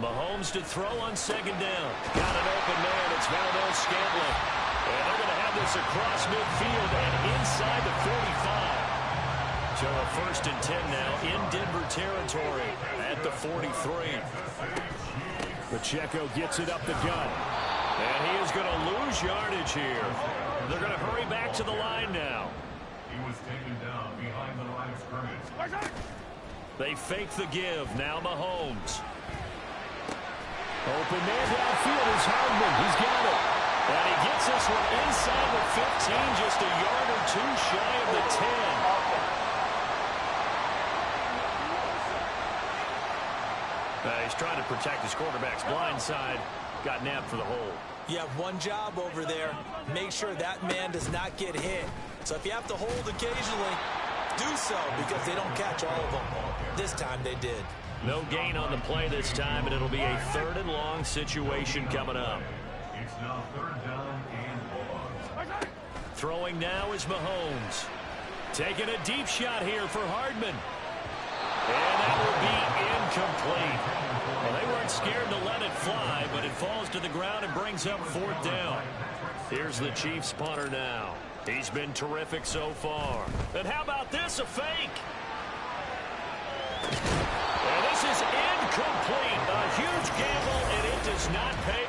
Mahomes to throw on second down. Got an open man. It's Valdez-Scantling. And they're going to have this across midfield and inside the 45. So a 1st and 10 now in Denver territory at the 43. Pacheco gets it up the gut. And he is going to lose yardage here. They're going to hurry back to the line now. He was taken down behind the line of scrimmage. They fake the give. Now Mahomes. Open man downfield is Hardman. He's got it. And he gets this one inside the 15, just a yard or two shy of the 10. He's trying to protect his quarterback's blind side. Got nabbed for the hold. You have one job over there. Make sure that man does not get hit. So if you have to hold occasionally, do so, because they don't catch all of them. This time they did. No gain on the play this time, and it'll be a 3rd and long situation coming up. It's now 3rd down and long. Throwing now is Mahomes. Taking a deep shot here for Hardman. And that will be incomplete. Well, they weren't scared to let it fly, but it falls to the ground and brings up 4th down. Here's the Chiefs punter now. He's been terrific so far. And how about this, a fake? And this is incomplete. A huge gamble, and it does not pay.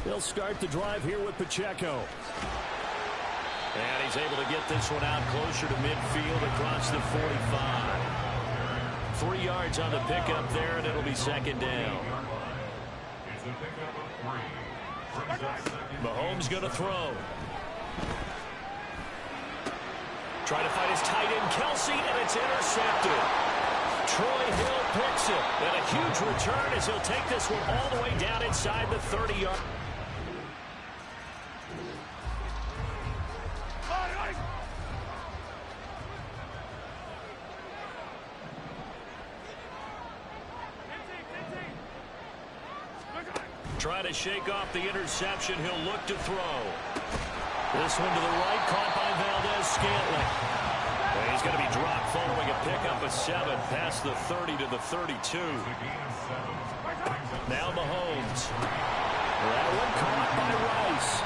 They'll start the drive here with Pacheco. And he's able to get this one out closer to midfield across the 45. 3 yards on the pickup there, and it'll be 2nd down. Mahomes going to throw. Trying to find his tight end, Kelsey, and it's intercepted. Troy Hill picks it. And a huge return as he'll take this one all the way down inside the 30-yard. Trying to shake off the interception. He'll look to throw. This one to the right, caught by Valdez-Scantling. And he's going to be dropped following a pickup of 7 past the 30 to the 32. Now Mahomes. That one caught by Rice.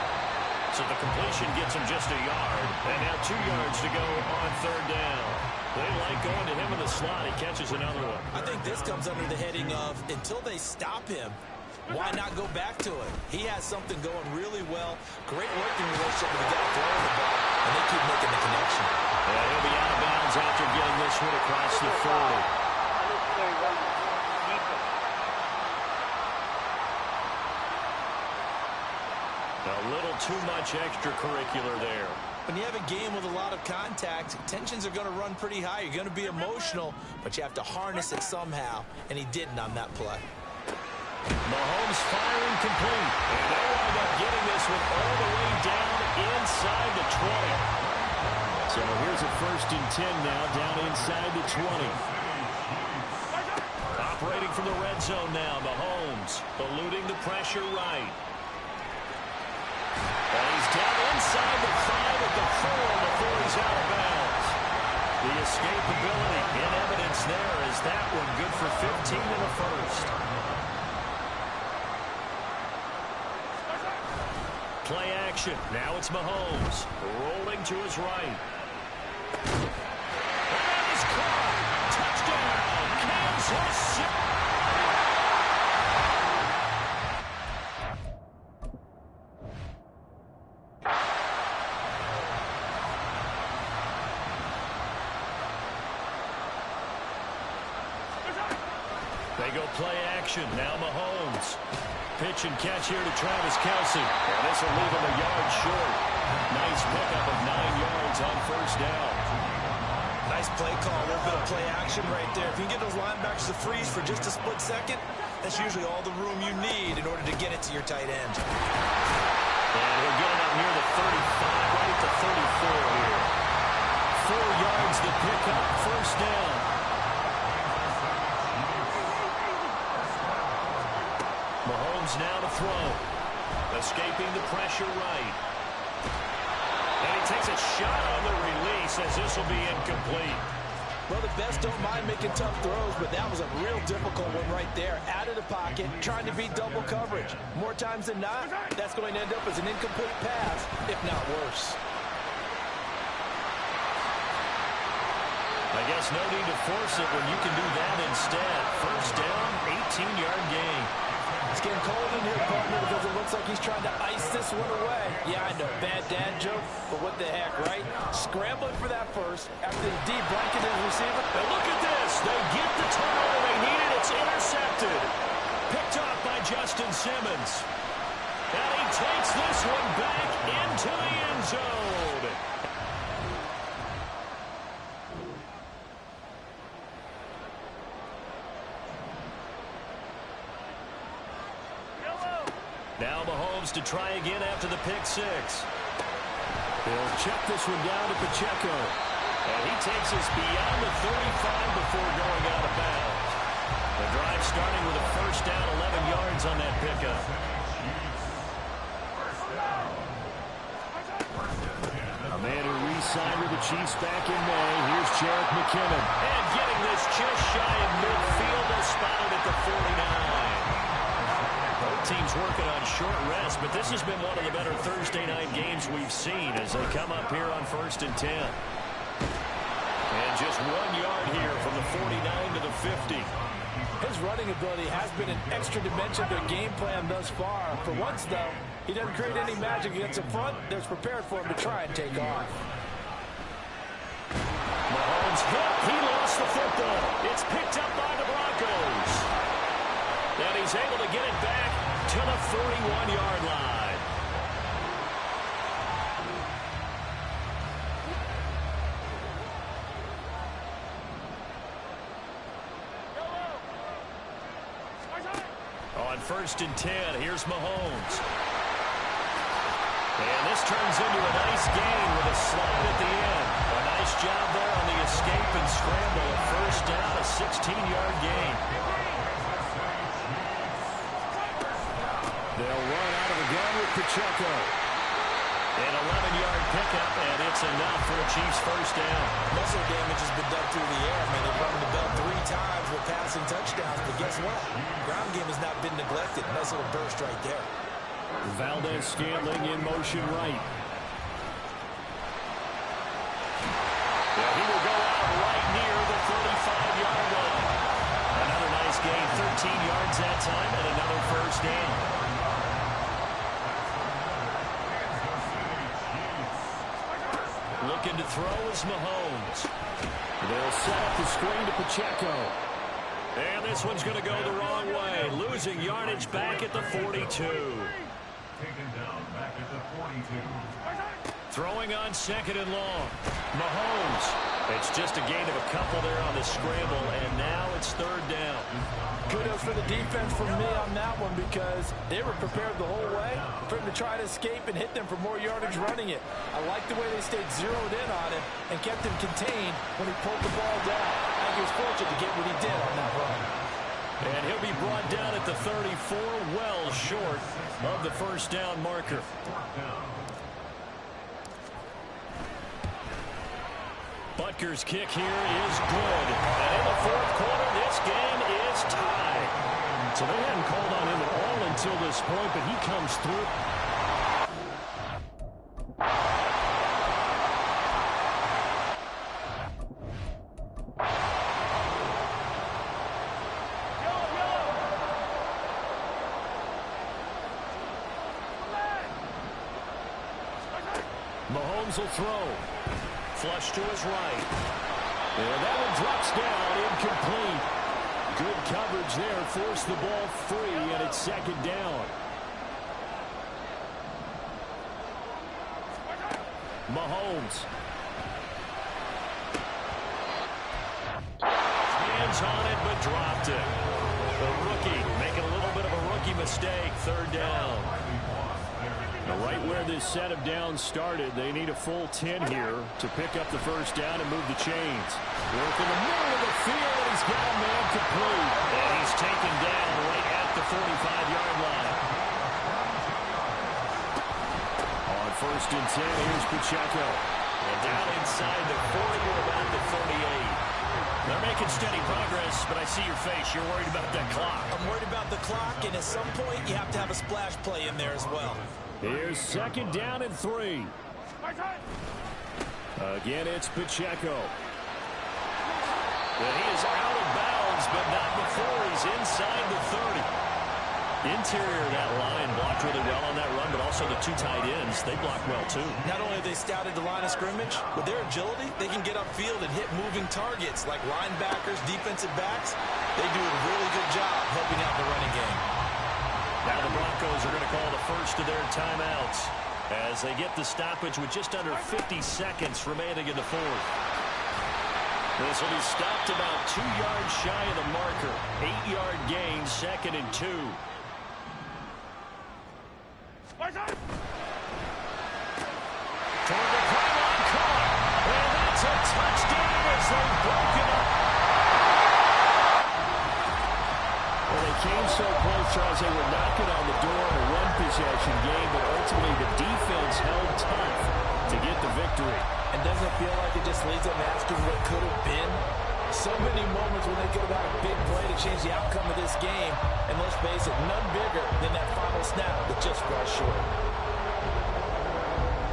So the completion gets him just a yard. And now 2 yards to go on 3rd down. They like going to him in the slot. He catches another one. I think this comes under the heading of, until they stop him, why not go back to it? He has something going really well. Great working relationship with the guy throwing the ball, and they keep making the connection. Yeah, he'll be out of bounds after getting this one across the 40. A little too much extracurricular there. When you have a game with a lot of contact, tensions are going to run pretty high. You're going to be emotional, but you have to harness it somehow, and he didn't on that play. Mahomes firing complete. And they wind up getting this one all the way down inside the 20. So here's a 1st and 10 now down inside the 20. Operating from the red zone now, Mahomes eluding the pressure right. And he's down inside the 5 at the 4 before he's out of bounds. The escapability in evidence there is that one good for 15 in the 1st. Play action. Now it's Mahomes. Rolling to his right. And he's caught. Touchdown, Kansas City. They go play action. Now Mahomes. Pitch and catch here to Travis Kelce. And this will leave him a yard short. Nice pickup of 9 yards on 1st down. Nice play call. A little bit of play action right there. If you can get those linebackers to freeze for just a split second, that's usually all the room you need in order to get it to your tight end. And we're getting up near the 35, right at the 34 here. 4 yards the pickup, 1st down. Mahomes now to throw. Escaping the pressure right. And he takes a shot on the release as this will be incomplete. Well, the best don't mind making tough throws, but that was a real difficult one right there. Out of the pocket, trying to beat double coverage. More times than not, that's going to end up as an incomplete pass, if not worse. I guess no need to force it when you can do that instead. First down, 18-yard gain. It's getting cold in here, partner, because it looks like he's trying to ice this one away. Yeah, I know, bad dad joke, but what the heck, right? Scrambling for that first after the deep blanket his receiver. Now look at this. They get the turnover they needed. It's intercepted. Picked up by Justin Simmons. And he takes this one back into the end zone. Now Mahomes to try again after the pick six. He'll check this one down to Pacheco. And he takes us beyond the 35 before going out of bounds. The drive starting with a first down, 11 yards on that pickup. A man who re-signed with the Chiefs back in May. Here's Jerick McKinnon. And getting this just shy of midfield, is spotted at the 49. Both teams working on short rest, but this has been one of the better Thursday night games we've seen as they come up here on 1st and 10. And just 1 yard here from the 49 to the 50. His running ability has been an extra dimension to their game plan thus far. For once, though, he doesn't create any magic against the front that's prepared for him to try and take off. Mahomes hit. He lost the football. It's picked up by the Broncos. And he's able to get it back to the 41-yard line. On 1st and 10, here's Mahomes. And this turns into a nice gain with a slide at the end. A nice job there on the escape and scramble. A first down, a 16-yard gain. They'll run out of the gun with Pacheco. An 11-yard pickup, and it's enough for a Chiefs first down. Muscle damage has been done through the air. Man, they've run the bell 3 times with passing touchdowns, but guess what? Ground game has not been neglected. Nice little burst right there. Valdez-Scantling in motion right. Well, he will go out right near the 35-yard line. Another nice gain, 13 yards that time, and another first down. Looking to throw is Mahomes. They'll set up the screen to Pacheco. And this one's going to go the wrong way. Losing yardage back at the 42. Taken down back at the 42. Throwing on 2nd and long. Mahomes. It's just a gain of a couple there on the scramble, and now it's 3rd down. Kudos for the defense from me on that one because they were prepared the whole way for him to try to escape and hit them for more yardage running it. I like the way they stayed zeroed in on him and kept him contained when he pulled the ball down. I think he was fortunate to get what he did on that run. And he'll be brought down at the 34, well short of the first down marker. Butker's kick here is good. And in the 4th quarter, this game is tied. So they hadn't called on him at all until this point, but he comes through. Mahomes will throw. Flush to his right. And that one drops down, incomplete. Good coverage there, forced the ball free, and it's 2nd down. Mahomes. Hands on it, but dropped it. The rookie making a little bit of a rookie mistake, 3rd down. Right where this set of downs started, they need a full 10 here to pick up the first down and move the chains. Work in the middle of the field, and he's got a man complete. And he's taken down right at the 45-yard line. On 1st and 10, here's Pacheco. And down inside the 40 or about the 38. They're making steady progress, but I see your face. You're worried about that clock. I'm worried about the clock, and at some point, you have to have a splash play in there as well. Here's 2nd down and 3. Again, it's Pacheco. And he is out of bounds, but not before he's inside the 30. Interior of that line blocked really well on that run, but also the 2 tight ends, they blocked well too. Not only have they scouted the line of scrimmage, with their agility, they can get upfield and hit moving targets like linebackers, defensive backs. They do a really good job helping out the running game. Now the Broncos are going to call the first of their timeouts as they get the stoppage with just under 50 seconds remaining in the 4th. This will be stopped about 2 yards shy of the marker. 8-yard gain, 2nd and 2. Toward the pylon, caught, and that's a touchdown as they've broken up. Well, they came so close, Charles, they were knocking on the door in a one-possession game, but ultimately the defense held tough to get the victory. And doesn't it feel like it just leads them asking what could have been? So many moments when they could have had a big play to change the outcome of this game. And let's face it, none bigger than that final snap that just fell short.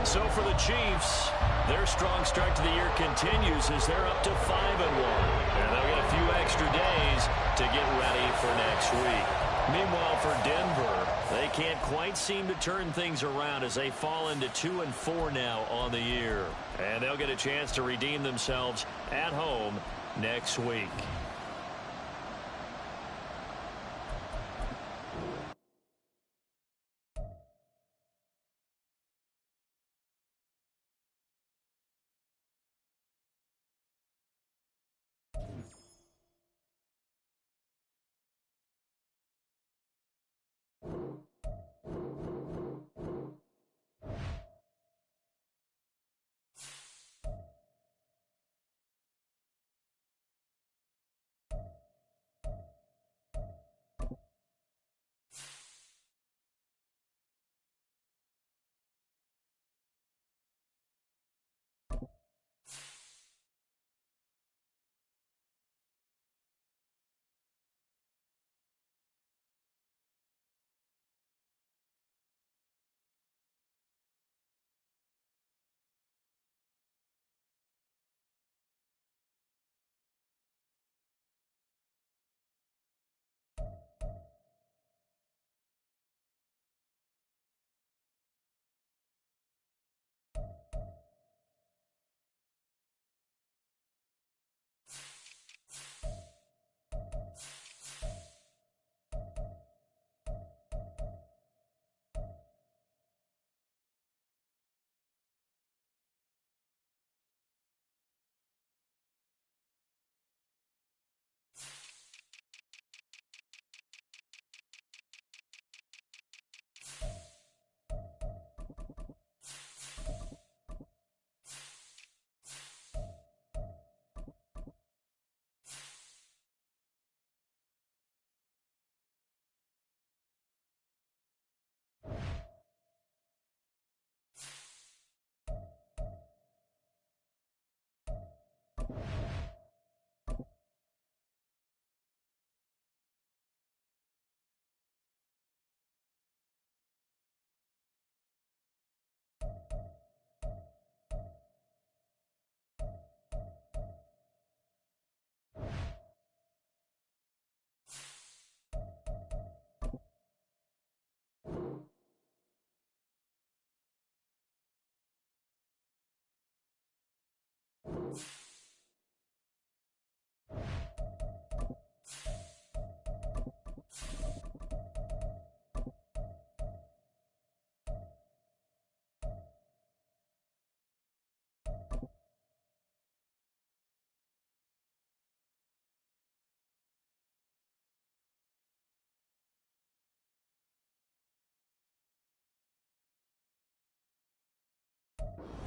So for the Chiefs, their strong start to the year continues as they're up to 5-1. And they'll get a few extra days to get ready for next week. Meanwhile, for Denver, they can't quite seem to turn things around as they fall into 2-4 now on the year. And they'll get a chance to redeem themselves at home next week.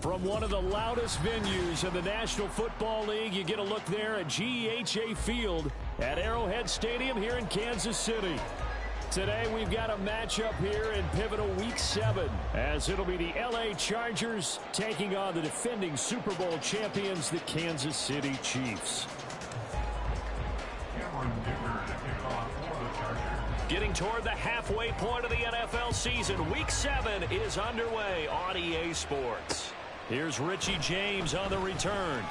From one of the loudest venues in the National Football League, you get a look there at GEHA Field at Arrowhead Stadium here in Kansas City. Today we've got a matchup here in pivotal Week 7 as it'll be the LA Chargers taking on the defending Super Bowl champions, the Kansas City Chiefs. Getting toward the halfway point of the NFL season. Week 7 is underway on EA Sports. Here's Richie James on the return.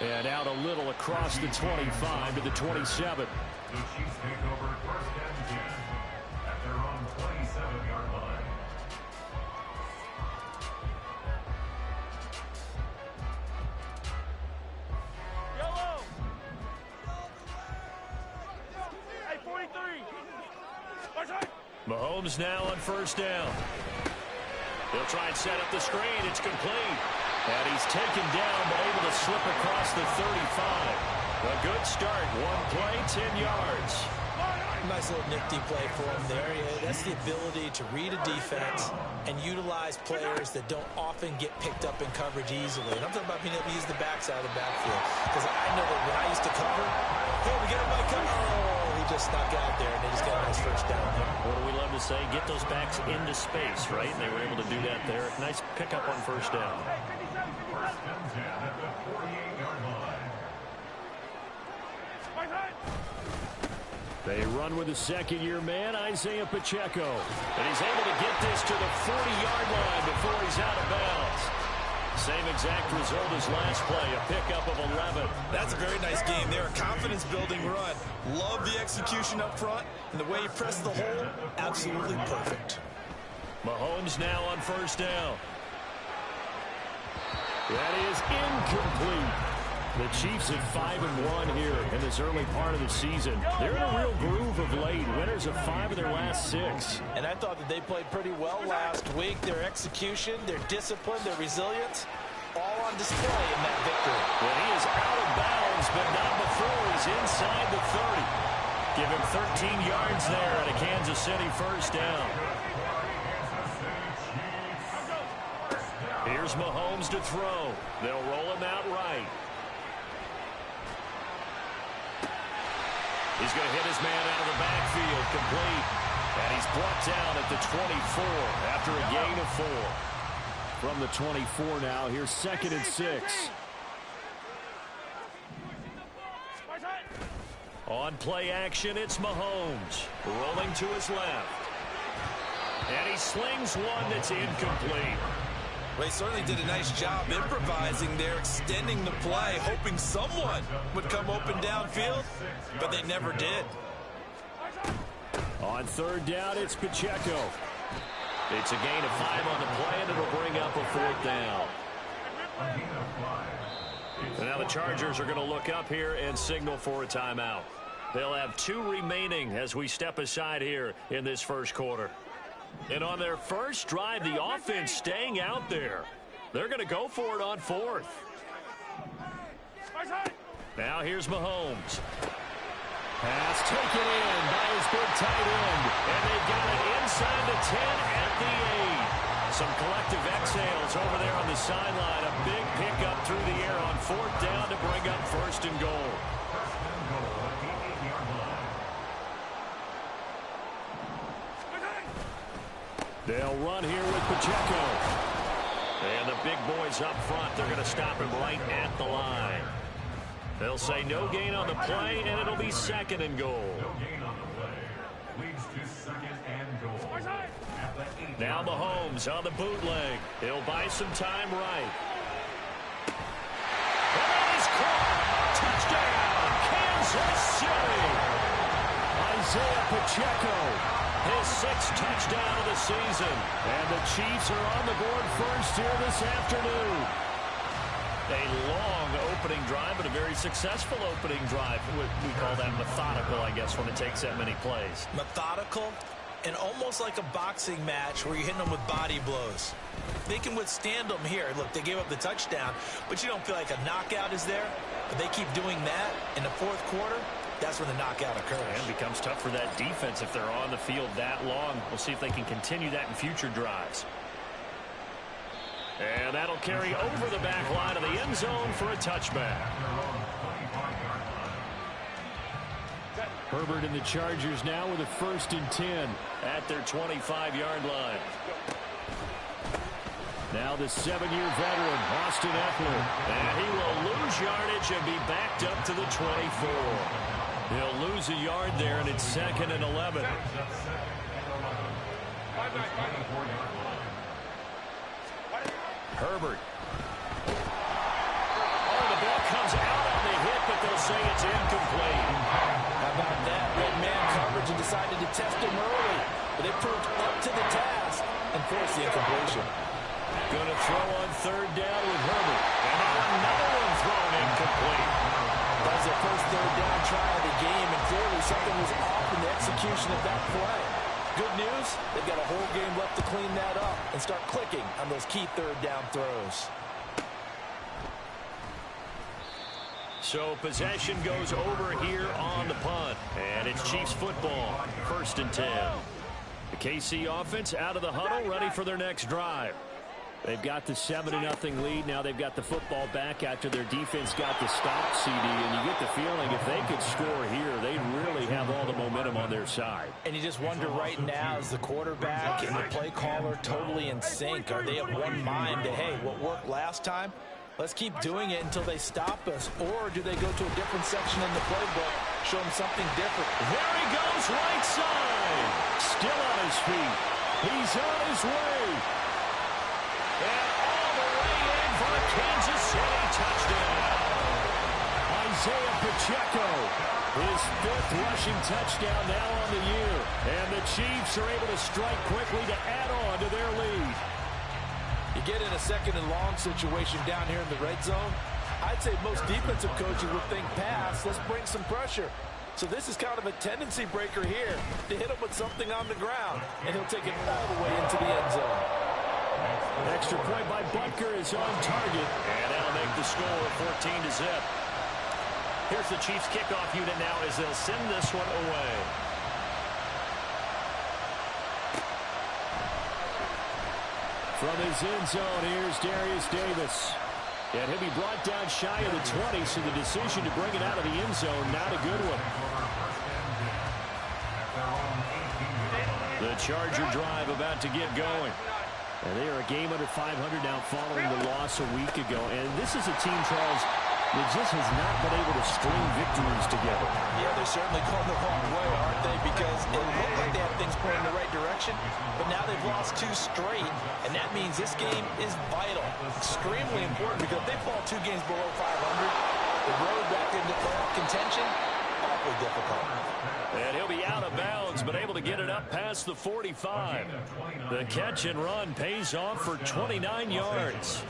And out a little across the 25 to the 27. The Chiefs take over first and 10 at their own 27-yard line. Yellow. Hey, 43. Mahomes now on first down. He'll try and set up the screen. It's complete. And he's taken down but able to slip across the 35. A good start. One play, 10 yards. Nice little nifty play for him there. That's the ability to read a defense and utilize players that don't often get picked up in coverage easily. And I'm talking about being able to use the backside of the backfield. Because I know that when I used to cover, hey, we get him by cover. Oh, he just snuck out there, and they just got a nice first down there. What do we love to say? Get those backs into space, right? And they were able to do that there. Nice pickup on first down. First and 10 at the 48-yard line. They run with the second-year man, Isaiah Pacheco. And he's able to get this to the 40-yard line before he's out of bounds. Same exact result as last play, a pickup of 11. That's a very nice game there. A confidence-building run. Love the execution up front. And the way he pressed the hole, absolutely perfect. Mahomes now on first down. That is incomplete. The Chiefs at 5-1 here in this early part of the season. They're in a real groove of late. Winners of 5 of their last 6. And I thought that they played pretty well last week. Their execution, their discipline, their resilience, all on display in that victory. Well, he is out of bounds, but not before he's inside the 30. Give him 13 yards there at a Kansas City first down. Here's Mahomes to throw. They'll roll him out right. He's going to hit his man out of the backfield, complete. And he's brought down at the 24 after a gain of 4. From the 24 now, here's 2nd and 6. On play action, it's Mahomes. Rolling to his left. And he slings one that's incomplete. Well, he certainly did a nice job improvising there, extending the play, hoping someone would come open downfield, but they never did. On third down, it's Pacheco. It's a gain of 5 on the play, and it'll bring up a 4th down. And now the Chargers are going to look up here and signal for a timeout. They'll have 2 remaining as we step aside here in this first quarter. And on their first drive, the offense staying out there. They're going to go for it on 4th. Now here's Mahomes. Pass taken in by his big tight end. And they've got it inside the 10 at the 8. Some collective exhales over there on the sideline. A big pickup through the air on 4th down to bring up 1st and goal. They'll run here with Pacheco. And the big boys up front, they're going to stop him right at the line. They'll say no gain on the play, and it'll be 2nd and goal. No gain on the play. Leads to 2nd and goal. At the 8. Now Mahomes on the bootleg. He'll buy some time right. And he's caught. Touchdown, Kansas City. Isaiah Pacheco. His 6th touchdown of the season. And the Chiefs are on the board first here this afternoon. A long opening drive, but a very successful opening drive. We call that methodical, I guess, when it takes that many plays. Methodical and almost like a boxing match where you're hitting them with body blows. They can withstand them here. Look, they gave up the touchdown, but you don't feel like a knockout is there. But they keep doing that in the 4th quarter. That's when the knockout occurs. And it becomes tough for that defense if they're on the field that long. We'll see if they can continue that in future drives. And that'll carry over the back line of the end zone for a touchback. Herbert and the Chargers now with a 1st and 10 at their 25-yard line. Now the 7-year veteran, Austin Eckler. And he will lose yardage and be backed up to the 24. He'll lose a yard there, and it's 2nd and 11. Herbert. Oh, the ball comes out on the hit, but they'll say it's incomplete. How about that? Red man coverage and decided to test him early. But they proved up to the task and forced the incompletion. Going to throw on 3rd down with Herbert. And now another one thrown incomplete. That was their first 3rd down try of the game, and clearly something was off in the execution of that play. Good news, they've got a whole game left to clean that up and start clicking on those key 3rd down throws. So possession goes over here on the punt. And it's Chiefs football, 1st and 10. The KC offense out of the huddle, ready for their next drive. They've got the 7-0 lead. Now they've got the football back after their defense got the stop, CD. And you get the feeling if they could score here, they'd really have all the momentum on their side. And you just wonder right now, is the quarterback and the play caller totally in sync? Are they of one mind that, hey, what worked last time, let's keep doing it until they stop us? Or do they go to a different section in the playbook, show them something different? There he goes, right side. Still on his feet. He's on his way. And all the way in for a Kansas City touchdown. Isaiah Pacheco, his 5th rushing touchdown now on the year. And the Chiefs are able to strike quickly to add on to their lead. You get in a 2nd and long situation down here in the red zone, I'd say most defensive coaches would think pass, let's bring some pressure. So this is kind of a tendency breaker here to hit him with something on the ground. And he'll take it all the way into the end zone. Extra point by Butker is on target. And that'll make the score 14-0. Here's the Chiefs kickoff unit now as they'll send this one away. From his end zone, here's Darius Davis. And he'll be brought down shy of the 20, so the decision to bring it out of the end zone, not a good one. The Charger drive about to get going. And they are a game under 500 now following the loss a week ago. And this is a team, Charles, that just has not been able to string victories together. Yeah, they're certainly going the wrong way, aren't they? Because it looked like they had things going in the right direction, but now they've lost 2 straight, and that means this game is vital, extremely important, because if they fall 2 games below 500, the road back into playoff contention, awfully difficult. And he'll be out of bounds, but able to get it up past the 45. The catch and run pays off for 29 yards.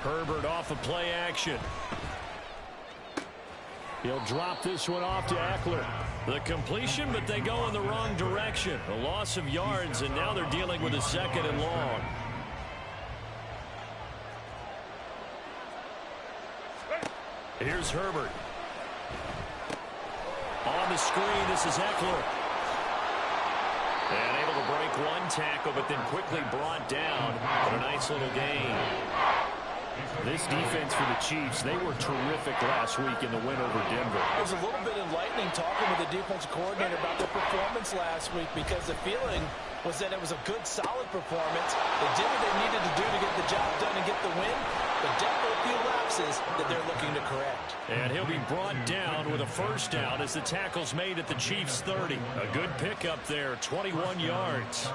Herbert off of play action. He'll drop this one off to Eckler. The completion, but they go in the wrong direction. A loss of yards, and now they're dealing with a 2nd and long. Here's Herbert. On the screen, this is Eckler. And able to break one tackle, but then quickly brought down. But a nice little gain. This defense for the Chiefs, they were terrific last week in the win over Denver. It was a little bit enlightening talking with the defensive coordinator about their performance last week, because the feeling was that it was a good, solid performance. They did what they needed to do to get the job done and get the win, but definitely a few lapses that they're looking to correct. And he'll be brought down with a 1st down as the tackle's made at the Chiefs' 30. A good pickup there, 21 yards.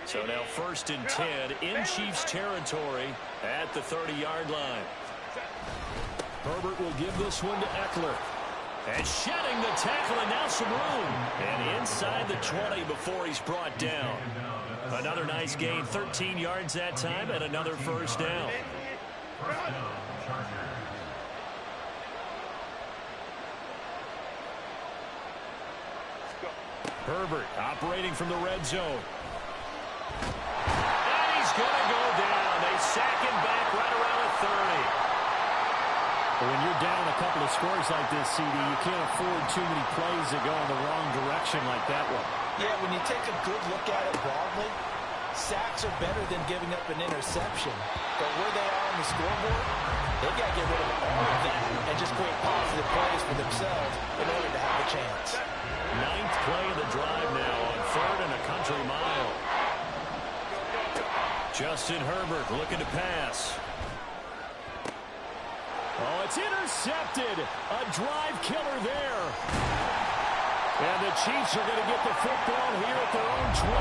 So now 1st and 10 in Chiefs territory at the 30-yard line. Herbert will give this one to Eckler. And shedding the tackle, and now some room. And inside the 20 before he's brought down. Another nice gain, 13 yards that time, and another 1st down. Herbert operating from the red zone. And he's going to go down. They sack him back right around the 30. But when you're down a couple of scores like this, CD, you can't afford too many plays that go in the wrong direction like that one. Yeah, when you take a good look at it broadly, sacks are better than giving up an interception. But where they are on the scoreboard, they've got to get rid of all of that and just create positive plays for themselves in order to have a chance. 9th play of the drive now on 3rd and a country mile. Justin Herbert looking to pass. Oh, it's intercepted. A drive killer there. And the Chiefs are going to get the football here at their own 23.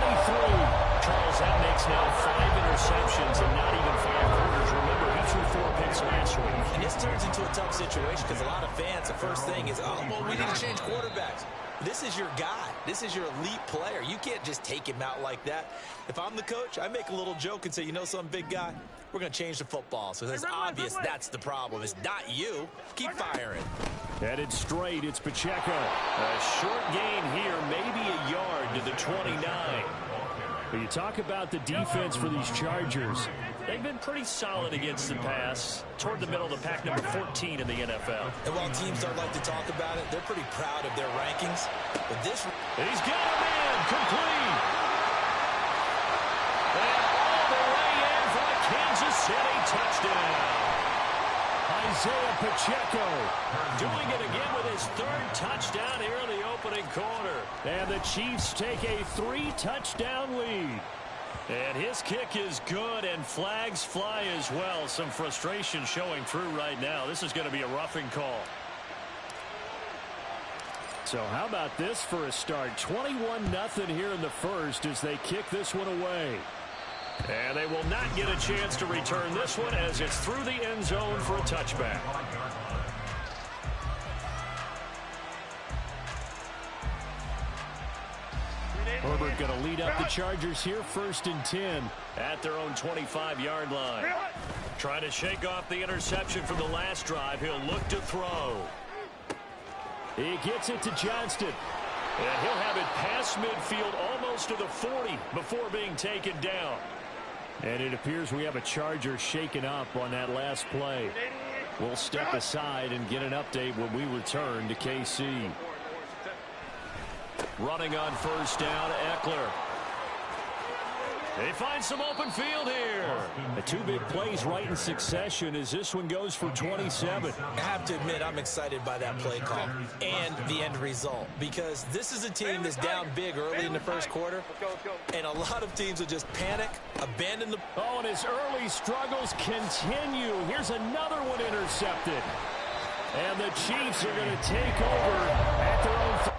Charles, that makes now 5 interceptions and not even 5 quarters. Remember, he threw 4 picks last week. And this turns into a tough situation because a lot of fans, the first thing is, oh, well, we need to change quarterbacks. This is your guy. This is your elite player. You can't just take him out like that. If I'm the coach, I make a little joke and say, you know something, big guy? We're going to change the football. So it's obvious that's the problem. It's not you. Keep firing. Headed straight, it's Pacheco. A short gain here, maybe a yard to the 29. But you talk about the defense for these Chargers. They've been pretty solid against the pass, toward the middle of the pack, number 14 in the NFL. And while teams don't like to talk about it, they're pretty proud of their rankings. But this... He's got a man, complete. And all the way in for the Kansas City touchdown. Isaiah Pacheco doing it again with his 3rd touchdown here in the opening quarter. And the Chiefs take a 3-touchdown lead. And his kick is good, and flags fly as well. Some frustration showing through right now. This is going to be a roughing call. So how about this for a start? 21-0 here in the first as they kick this one away. And they will not get a chance to return this one as it's through the end zone for a touchback. Herbert going to lead up the Chargers here, 1st and 10 at their own 25-yard line. Trying to shake off the interception from the last drive. He'll look to throw. He gets it to Johnston. And he'll have it past midfield almost to the 40 before being taken down. And it appears we have a Charger shaken up on that last play. We'll step aside and get an update when we return to KC. Running on 1st down, Eckler. They find some open field here. The 2 big plays right in succession as this one goes for 27. I have to admit, I'm excited by that play call and the end result because this is a team that's down big early in the first quarter, and a lot of teams will just panic, abandon the... Oh, and his early struggles continue. Here's another one intercepted. And the Chiefs are going to take over at their own...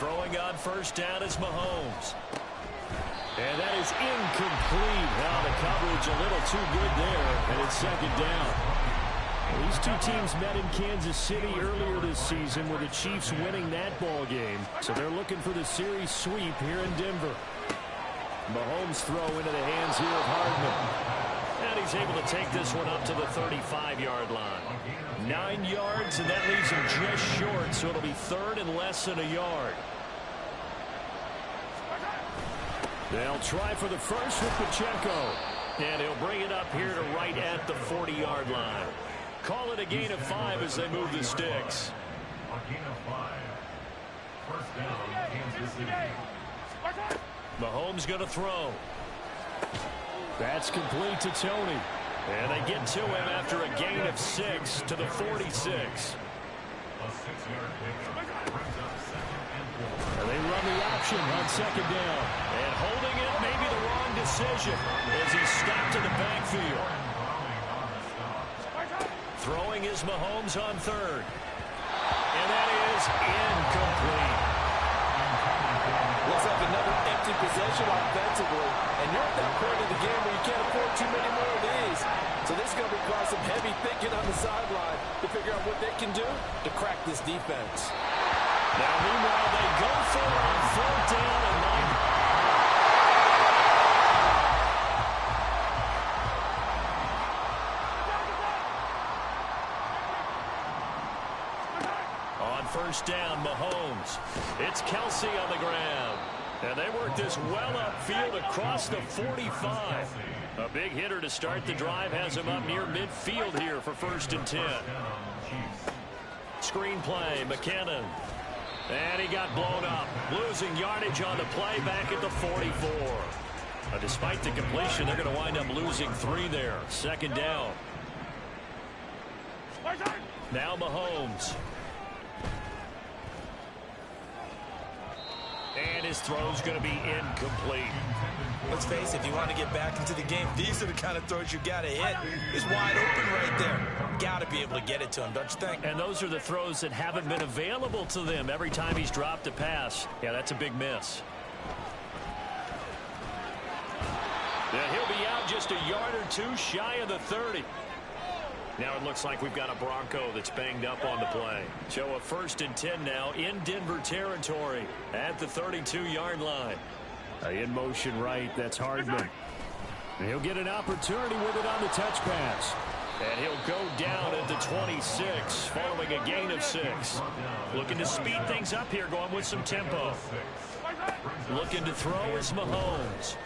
Throwing on first down is Mahomes. And that is incomplete. Now the coverage a little too good there, and it's second down. These two teams met in Kansas City earlier this season with the Chiefs winning that ball game. So they're looking for the series sweep here in Denver. Mahomes throw into the hands here of Hardman. And he's able to take this one up to the 35-yard line. 9 yards, and that leaves him just short, so it'll be third and less than a yard. They'll try for the first with Pacheco. And he'll bring it up here to right at the 40-yard line. Call it a gain of 5 as they move the sticks. A gain of 5. First down, Kansas City. Mahomes going to throw. That's complete to Tony. And they get to him after a gain of 6 to the 46. A 6-yard pickup brings up second and 4. And they run the option on second down. And holding it may be the wrong decision as he's stopped in the backfield. Throwing is Mahomes on third. And that is incomplete. Looks like another empty possession offensively. And you're at that point of the game where you can't afford too many more of these. So this is going to require some heavy thinking on the sideline to figure out what they can do to crack this defense. Now, meanwhile, they go for it on fourth down and 9. On first down, Mahomes. It's Kelsey on the ground. And they work this well upfield across the 45. A big hitter to start the drive has him up near midfield here for first and 10. Screen play, McKinnon. And he got blown up. Losing yardage on the play back at the 44. Despite the completion, they're going to wind up losing 3 there. Second down. Now Mahomes. And his throw's going to be incomplete. Let's face it, if you want to get back into the game, these are the kind of throws you got to hit. He's wide open right there. Got to be able to get it to him, don't you think? And those are the throws that haven't been available to them every time he's dropped a pass. Yeah, that's a big miss. Yeah, he'll be out just a yard or 2 shy of the 30. Now it looks like we've got a Bronco that's banged up on the play. So a first and 10 now in Denver territory at the 32-yard line. In motion right, that's Hardman. And he'll get an opportunity with it on the touch pass. And he'll go down at the 26 following a gain of 6. Looking to speed things up here, going with some tempo. Looking to throw is Mahomes.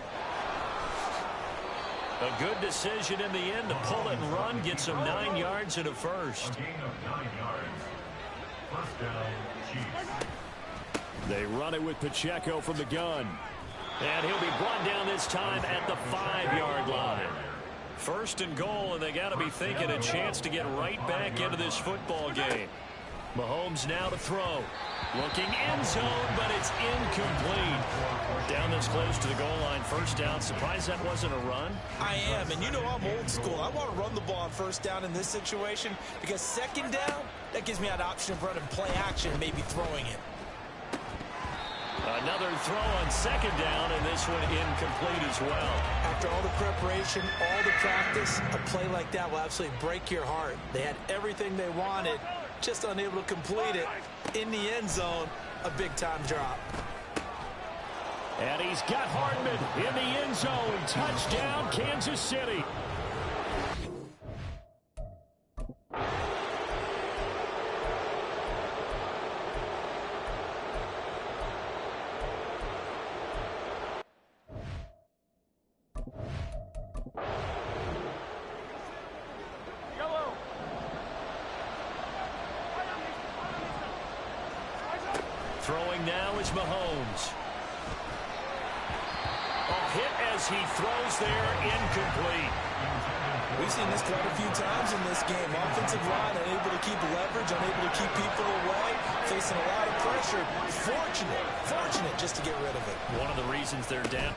A good decision in the end to pull it and run, gets him 9 yards and a first. A gain of 9 yards. First down, Chiefs. They run it with Pacheco from the gun. And he'll be brought down this time at the 5-yard line. First and goal, and they got to be thinking a chance to get right back into this football game. Mahomes now to throw. Looking end zone, but it's incomplete. Down this close to the goal line, first down. Surprised that wasn't a run? I am, and you know I'm old school. I want to run the ball on first down in this situation because second down, that gives me an option of running play action and maybe throwing it. Another throw on second down, and this one incomplete as well. After all the preparation, all the practice, a play like that will absolutely break your heart. They had everything they wanted, just unable to complete it. In the end zone, a big-time drop. And he's got Hardman in the end zone. Touchdown, Kansas City. Throwing now is Mahomes. A hit as he throws there, incomplete. We've seen this quite a few times in this game. Offensive line unable to keep leverage, unable to keep people away, facing a lot of pressure. Fortunate just to get rid of it. One of the reasons they're down.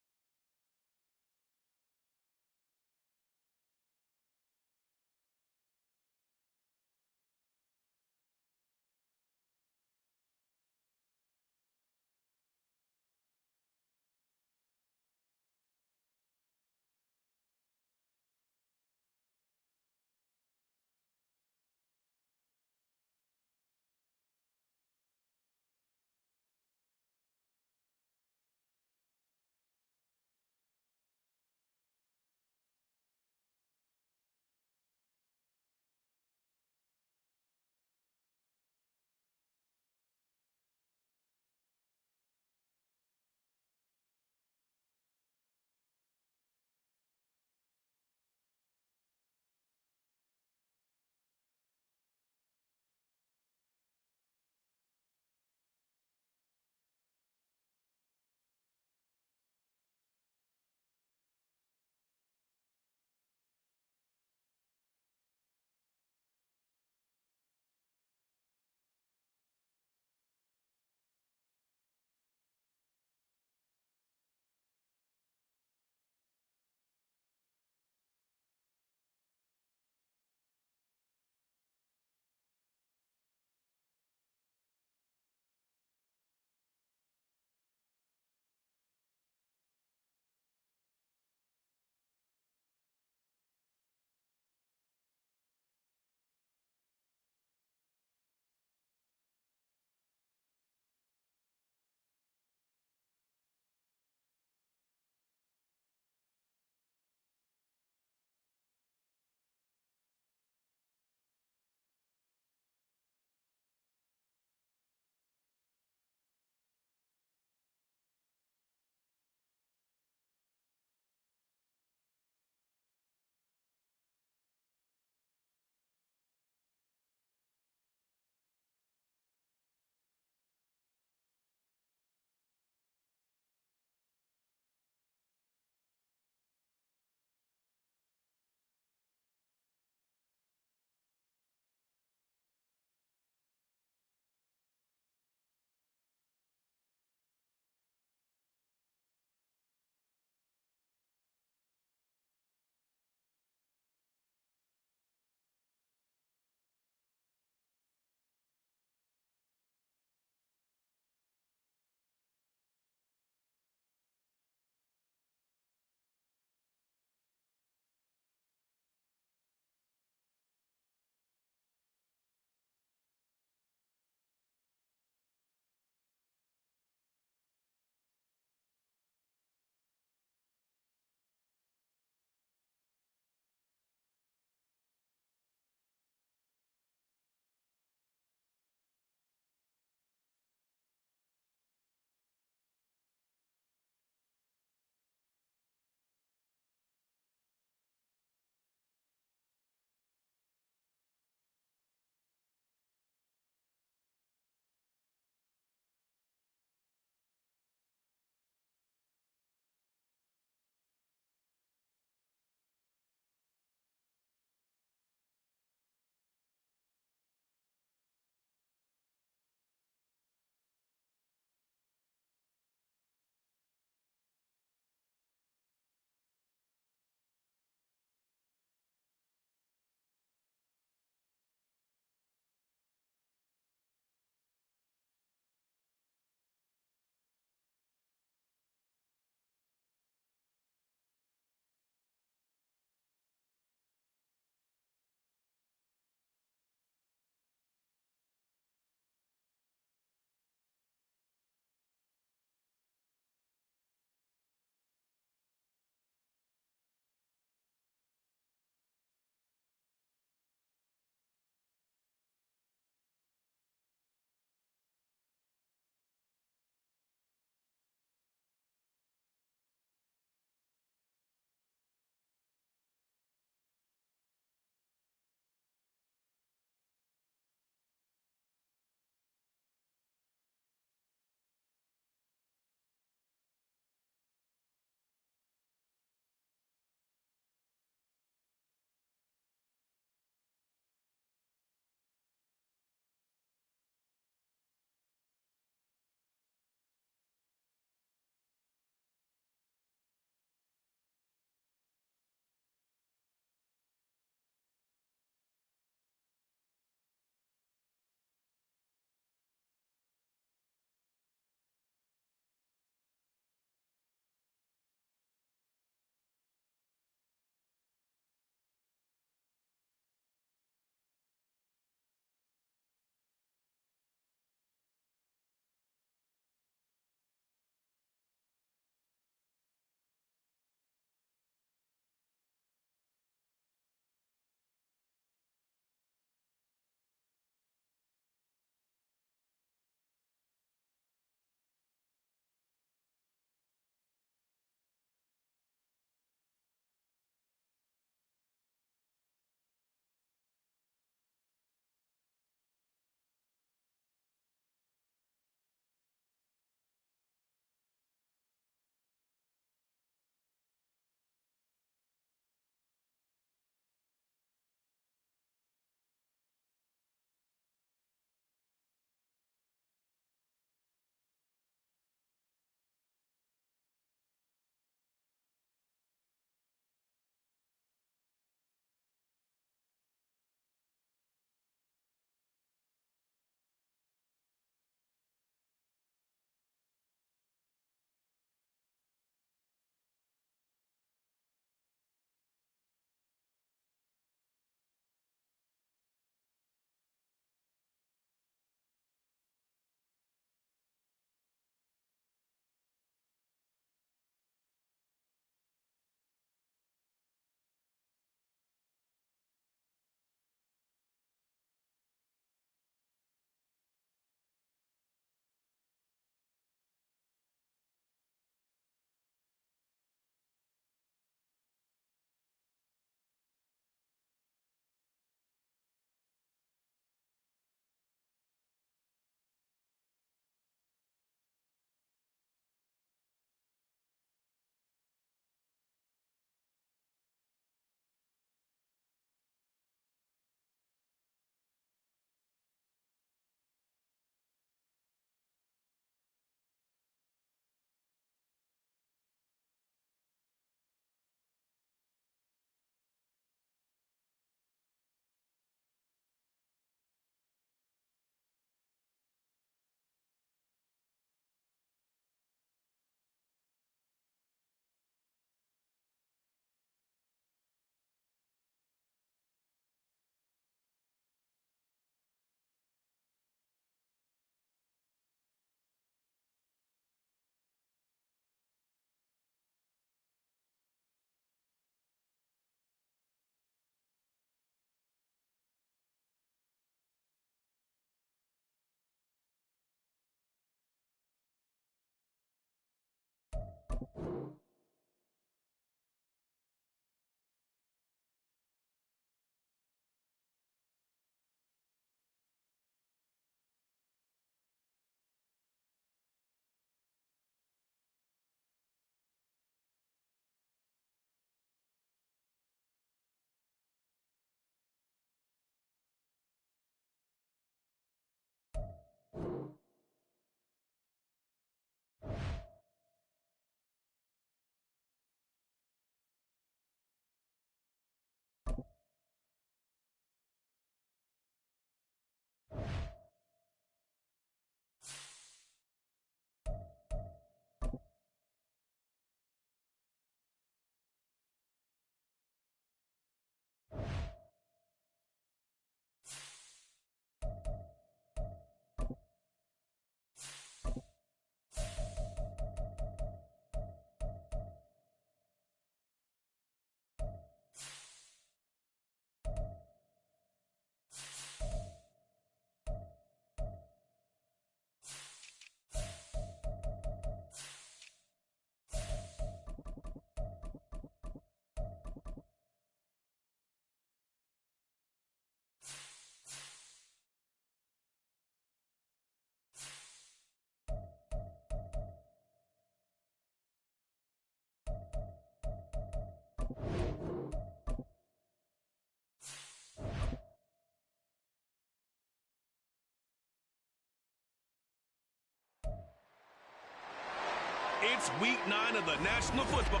It's week 9 of the National Football.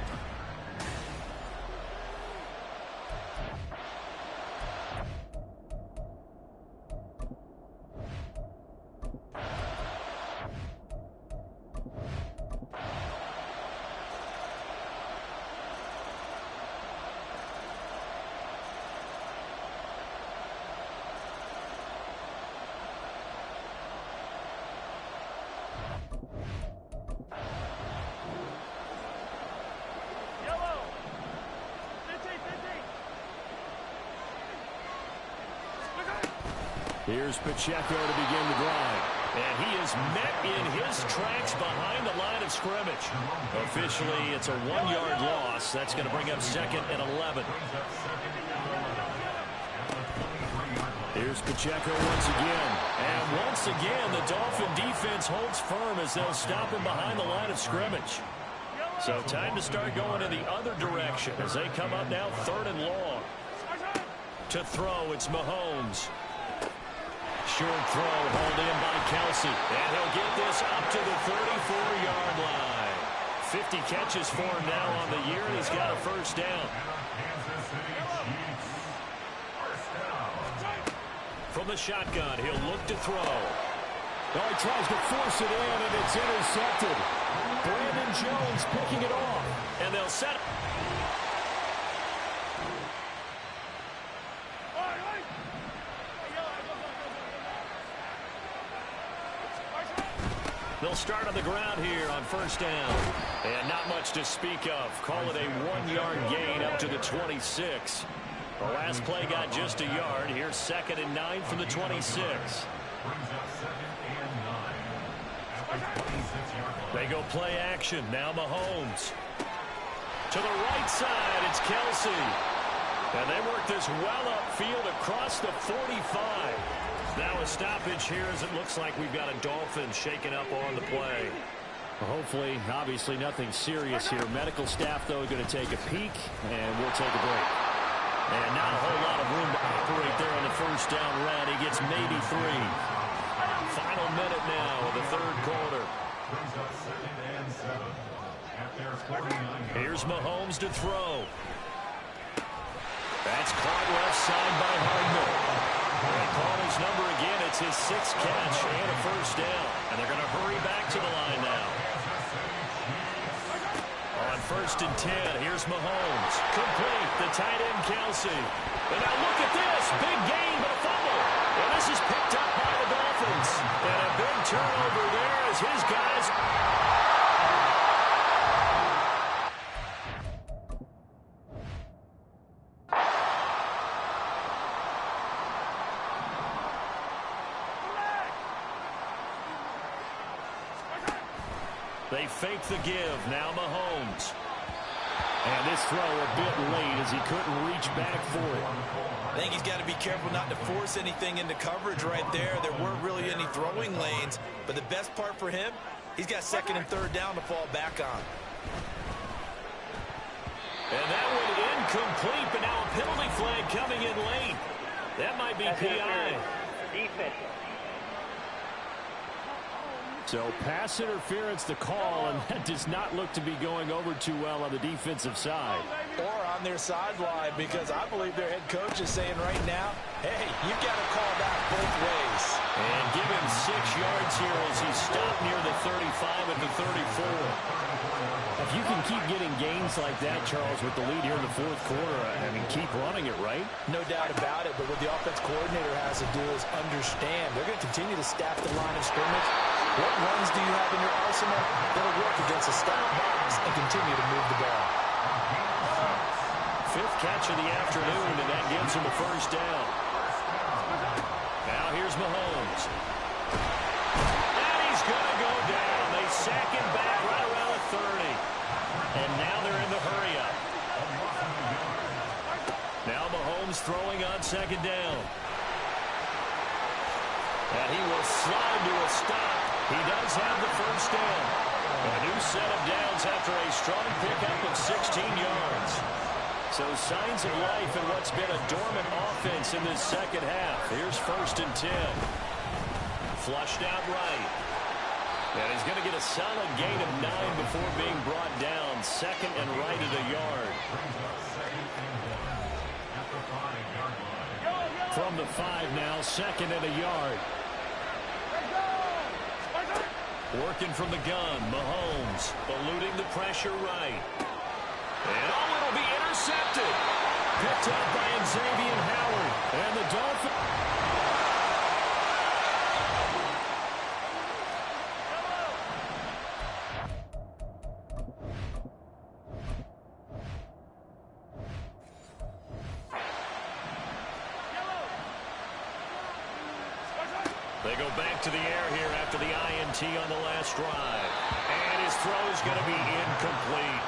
Here's Pacheco to begin the drive. And he is met in his tracks behind the line of scrimmage. Officially, it's a 1-yard loss. That's going to bring up 2nd and 11. Here's Pacheco once again. And once again, the Dolphin defense holds firm as they'll stop him behind the line of scrimmage. So time to start going in the other direction as they come up now 3rd and long. To throw, it's Mahomes. Short throw, hauled in by Kelsey. And he'll get this up to the 34-yard line. 50 catches for him now on the year, and he's got a first down. From the shotgun, he'll look to throw. Oh, he tries to force it in, and it's intercepted. Brandon Jones picking it off. And they'll set it. They'll start on the ground here on first down. And not much to speak of. Call it a 1-yard gain up to the 26. The last play got just a yard. Here's 2nd and 9 from the 26. They go play action. Now Mahomes. To the right side, it's Kelsey. And they work this well upfield across the 45. Now a stoppage here as it looks like we've got a Dolphin shaken up on the play. Well, hopefully, obviously nothing serious here. Medical staff, though, going to take a peek, and we'll take a break. And not a whole lot of room to operate there on the first down run. He gets maybe 3. Final minute now of the 3rd quarter. Here's Mahomes to throw. That's caught left side by Hardman. They call his number again. It's his 6th catch and a first down. And they're going to hurry back to the line now. On 1st and 10, here's Mahomes. Complete, the tight end Kelsey. And now look at this. Big gain, but a fumble. And this is picked up by the Dolphins. And a big turnover there as his guys... They fake the give. Now Mahomes. And this throw a bit late as he couldn't reach back for it. I think he's got to be careful not to force anything into coverage right there. There weren't really any throwing lanes. But the best part for him, he's got 2nd and 3rd down to fall back on. And that one incomplete, but now a penalty flag coming in late. That might be PI. Defense. So pass interference the call, and that does not look to be going over too well on the defensive side. Or on their sideline, because I believe their head coach is saying right now, hey, you've got to call that both ways. And give him 6 yards here as he stopped near the 35 at the 34. If you can keep getting gains like that, Charles, with the lead here in the 4th quarter, I mean, keep running it, right? No doubt about it, but what the offense coordinator has to do is understand. They're going to continue to staff the line of scrimmage. What runs do you have in your arsenal that'll work against a stacked box and continue to move the ball? 5th catch of the afternoon, and that gives him a first down. Now here's Mahomes. And he's going to go down. They sack him back right around the 30. And now they're in the hurry-up. Now Mahomes throwing on 2nd down. And he will slide to a stop. He does have the first down. A new set of downs after a strong pickup of 16 yards. So signs of life in what's been a dormant offense in this 2nd half. Here's 1st and 10. Flushed out right. And he's going to get a solid gain of 9 before being brought down. Second and right at a yard. From the 5 now, second and a yard. Working from the gun, Mahomes eluding the pressure right. And it'll be intercepted. Picked up by Xavier Howard. And the Dolphins. They go back to the air here after the INT on the last drive. And his throw is going to be incomplete.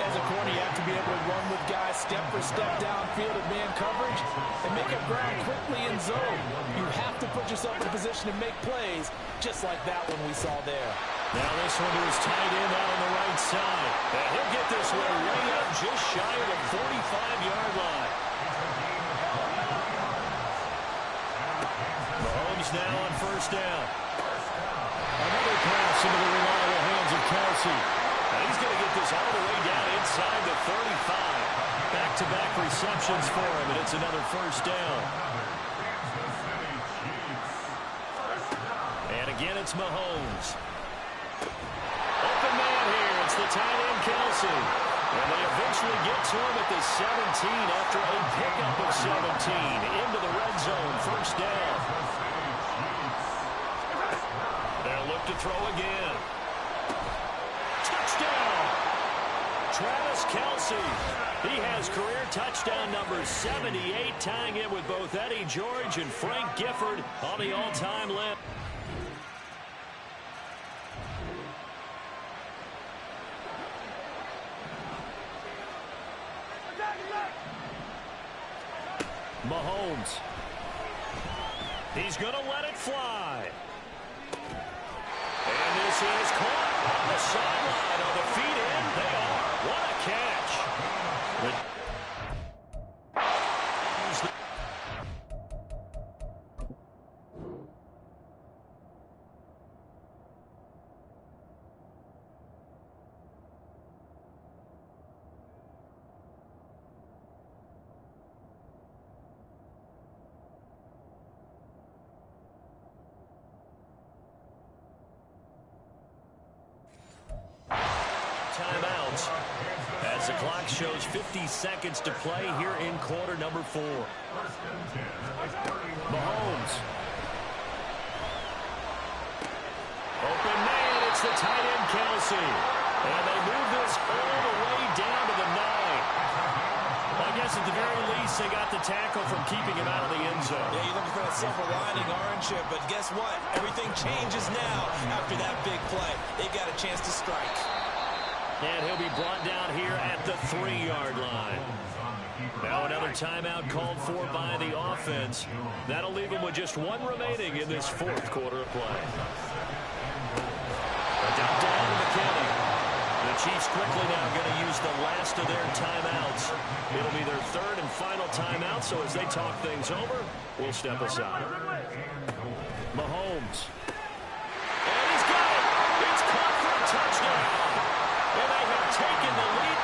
As a corner, you have to be able to run with guys step for step downfield at man coverage and make up ground quickly in zone. You have to put yourself in a position to make plays, just like that one we saw there. Now this one to his tight end out on the right side. And he'll get this one way up just shy of the 45-yard line. Mahomes now on first down. Another pass into the reliable hands of Kelsey. And he's going to get this all the way down inside the 35. Back-to-back receptions for him, and it's another first down. And again, it's Mahomes. Open man here. It's the tight end, Kelsey. And they eventually get to him at the 17 after a pickup of 17 into the red zone. First down. They'll look to throw again. Touchdown! Travis Kelsey. He has career touchdown number 78, tying it with both Eddie George and Frank Gifford on the all-time list. Mahomes. He's going to let it fly. And this is caught on the sideline. On the feet in, they are. What a catch. Timeouts as the clock shows 50 seconds to play here in quarter number 4. Mahomes. Open man, it's the tight end, Kelsey. And they move this all the way down to the 9. I guess at the very least, they got the tackle from keeping him out of the end zone. Yeah, you're looking for that silver lining, aren't you? But guess what? Everything changes now after that big play. They got a chance to strike. And he'll be brought down here at the 3-yard line. Now another timeout called for by the offense. That'll leave him with just one remaining in this fourth quarter of play. Down to McKinney. The Chiefs quickly now going to use the last of their timeouts. It'll be their third and final timeout, so as they talk things over, we'll step aside. Mahomes. And he's got it. It's caught for a touchdown. And they have taken the lead.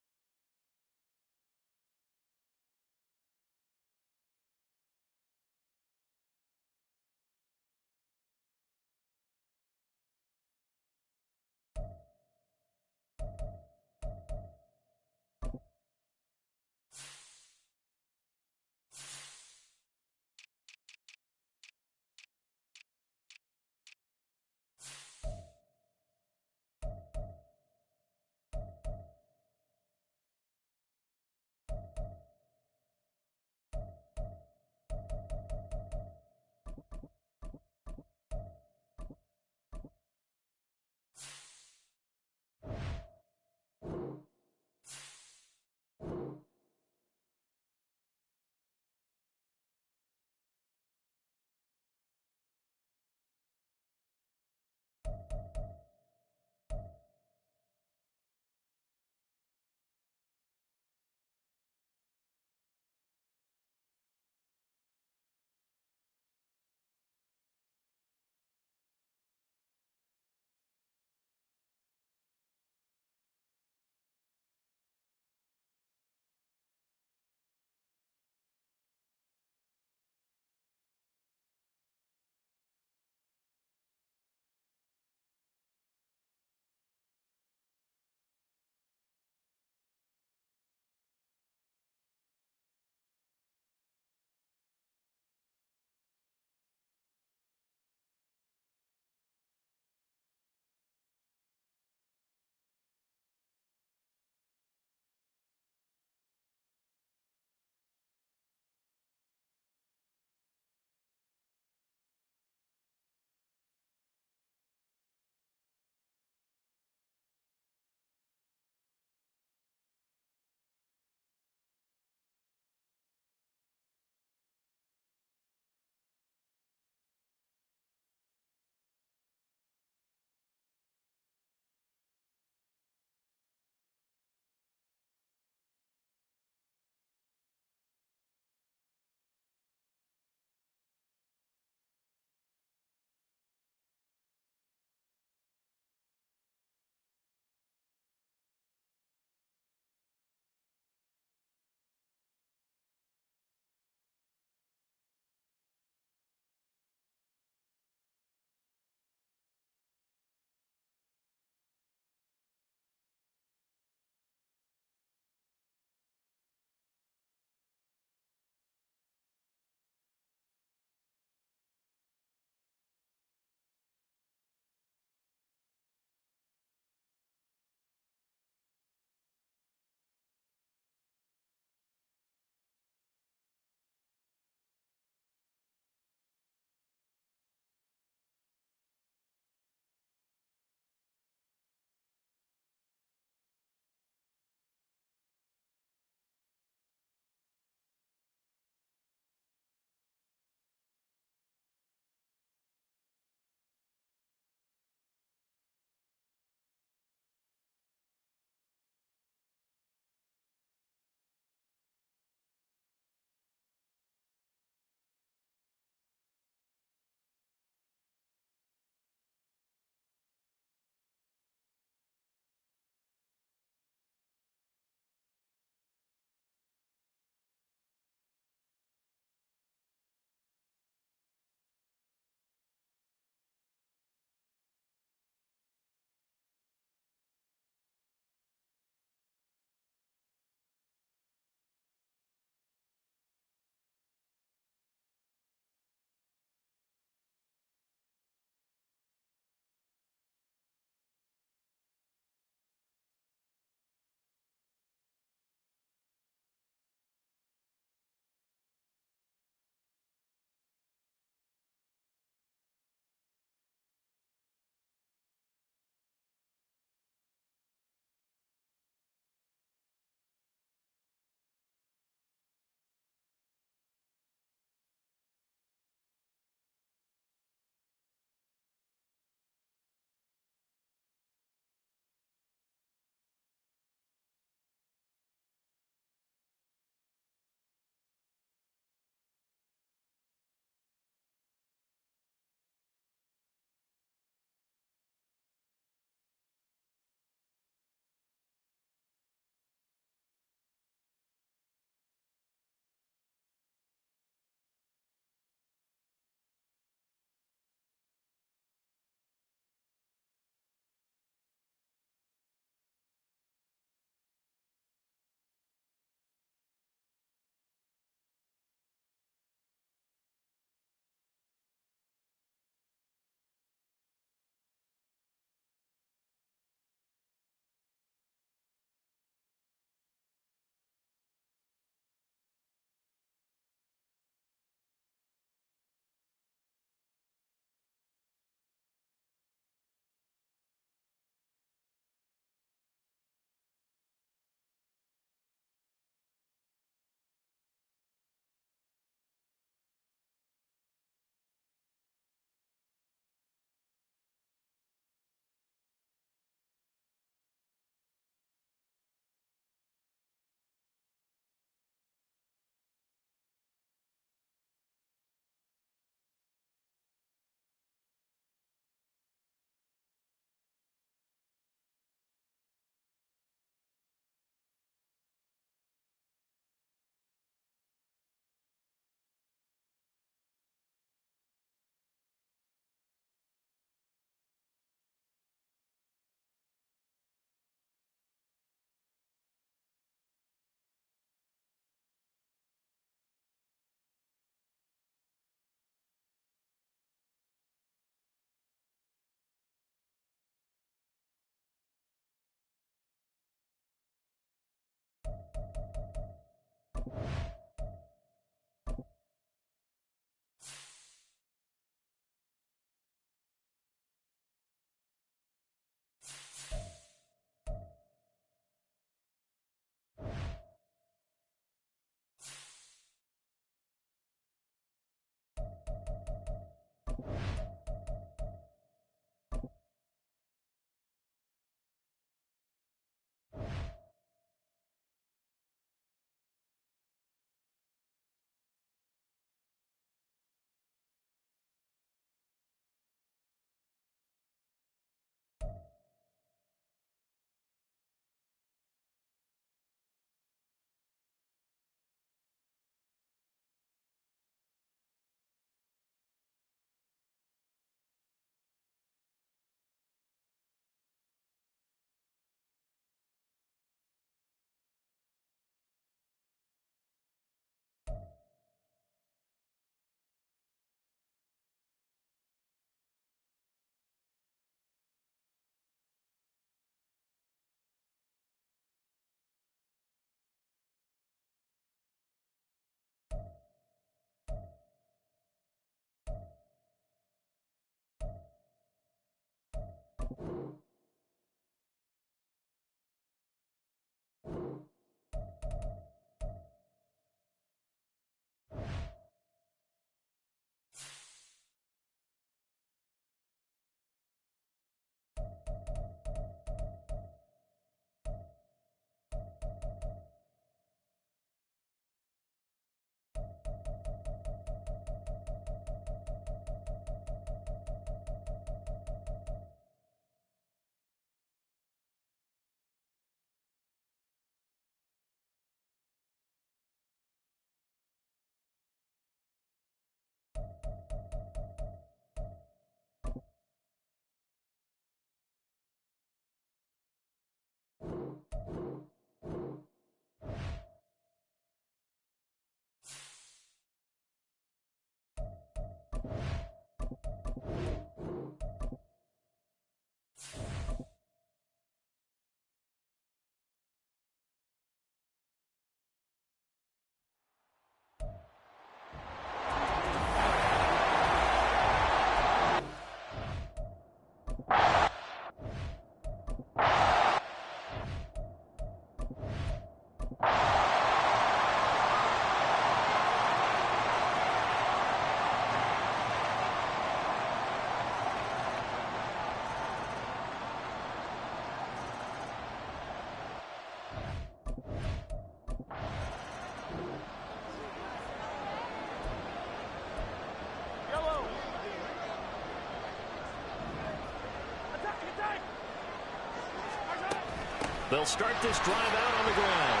They'll start this drive out on the ground.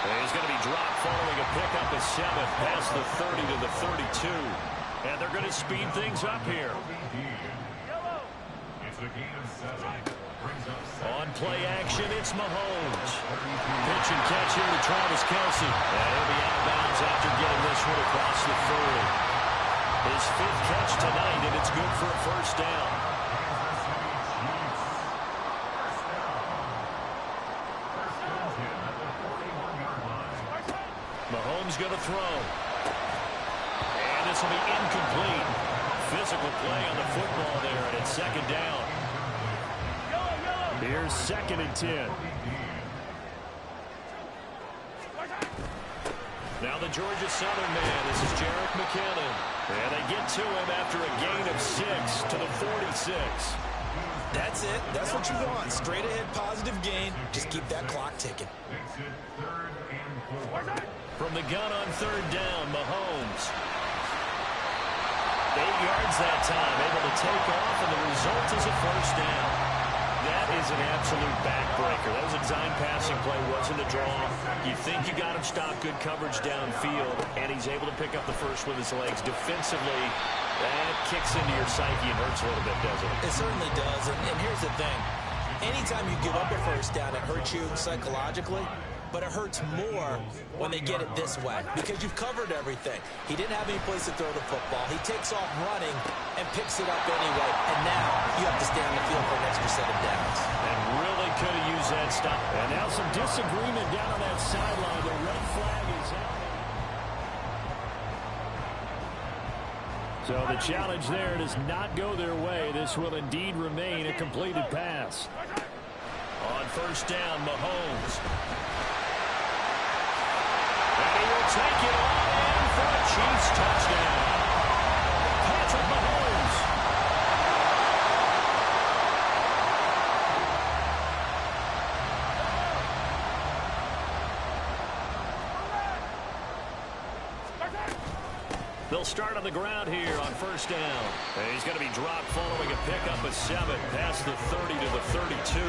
And he's going to be dropped following a pickup of 7 past the 30 to the 32. And they're going to speed things up here. It's a gain of 7. Brings up 7. On play action, it's Mahomes. Pitch and catch here to Travis Kelce. And he'll be out of bounds after getting this one across the 30. His 5th catch tonight, and it's good for a first down. Mahomes going to throw. And this will be incomplete. Physical play on the football there, and it's 2nd down. Here's 2nd and 10. Now the Georgia Southern man. This is Jerick McKinnon. And they get to him after a gain of 6 to the 46. That's it. That's what you want. Straight ahead positive gain. Just keep that clock ticking. From the gun on 3rd down, Mahomes. 8 yards that time, able to take off, and the result is a first down. That is an absolute backbreaker. That was a design passing play, wasn't a draw. You think you got him stopped, good coverage downfield, and he's able to pick up the first with his legs. Defensively, that kicks into your psyche and hurts a little bit, doesn't it? It certainly does, and here's the thing. Anytime you give up a first down, it hurts you psychologically. But it hurts more when they get it this way because you've covered everything. He didn't have any place to throw the football. He takes off running and picks it up anyway. And now you have to stay on the field for an extra set of downs. And really could have used that stop. And now some disagreement down on that sideline. The red flag is out. So the challenge there does not go their way. This will indeed remain a completed pass. On 1st down, Mahomes. He will take it all in for a Chiefs touchdown. Patrick Mahomes. They'll start on the ground here on 1st down. And he's going to be dropped following a pickup of 7 past the 30 to the 32.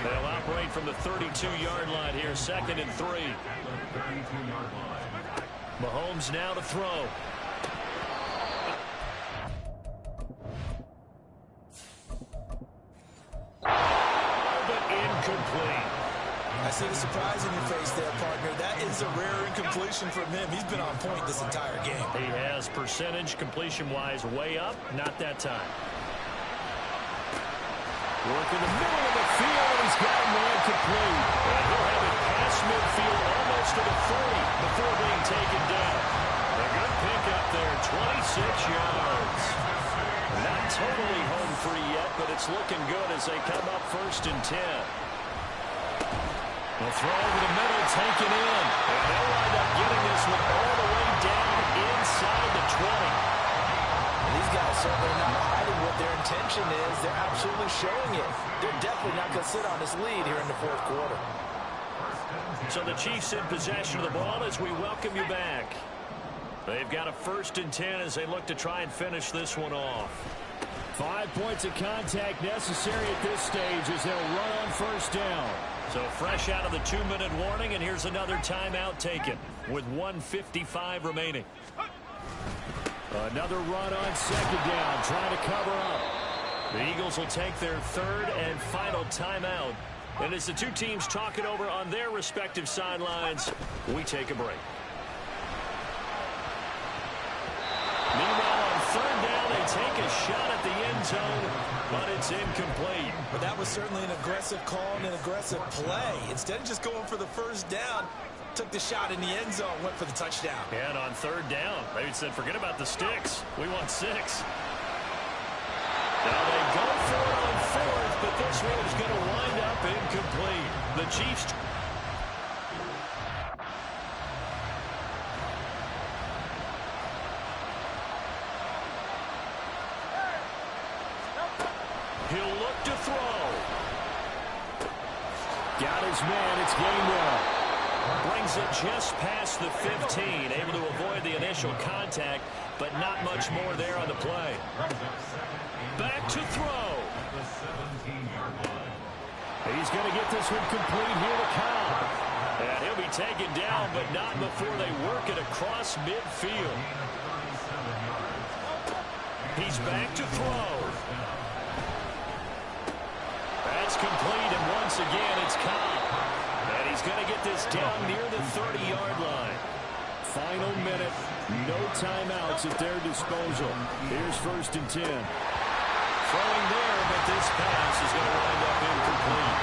They'll operate from the 32-yard line here, 2nd and 3. Mahomes now to throw. But incomplete. I see the surprise in your face there, partner. That is a rare incompletion from him. He's been on point this entire game. He has percentage completion-wise way up, not that time. Work in the middle of the field, and he's got a man complete. And he'll have it past midfield almost to the 40 before being taken down. A good pickup there, 26 yards. Not totally home free yet, but it's looking good as they come up 1st and 10. They'll throw over the middle, taken in. And they'll wind up getting this one all the way down inside the 20. These guys certainly not hiding what their intention is. They're absolutely showing it. They're definitely not going to sit on this lead here in the 4th quarter. So the Chiefs in possession of the ball as we welcome you back. They've got a 1st and 10 as they look to try and finish this one off. 5 points of contact necessary at this stage as they'll run on 1st down. So fresh out of the 2-minute warning, and here's another timeout taken with 1:55 remaining. Another run on 2nd down, trying to cover up. The Eagles will take their 3rd and final timeout. And as the two teams talk it over on their respective sidelines, we take a break. Meanwhile, on 3rd down, they take a shot at the end zone, but it's incomplete. But that was certainly an aggressive call and an aggressive play. Instead of just going for the 1st down, took the shot in the end zone, went for the touchdown. And on 3rd down, they said, forget about the sticks. We want 6. Now they go for it on 4th, but this one is going to wind up incomplete. The Chiefs... He'll look to throw. Got his man. It's Gainwell. Brings it just past the 15. Able to avoid the initial contact, but not much more there on the play. Back to throw. at the 17-yard line. He's going to get this one complete here to Cobb. And he'll be taken down, but not before they work it across midfield. He's back to throw. That's complete, and once again, it's Cobb. And he's going to get this down near the 30-yard line. Final minute, no timeouts at their disposal. Here's 1st and 10. Throwing there, but this pass is going to wind up incomplete.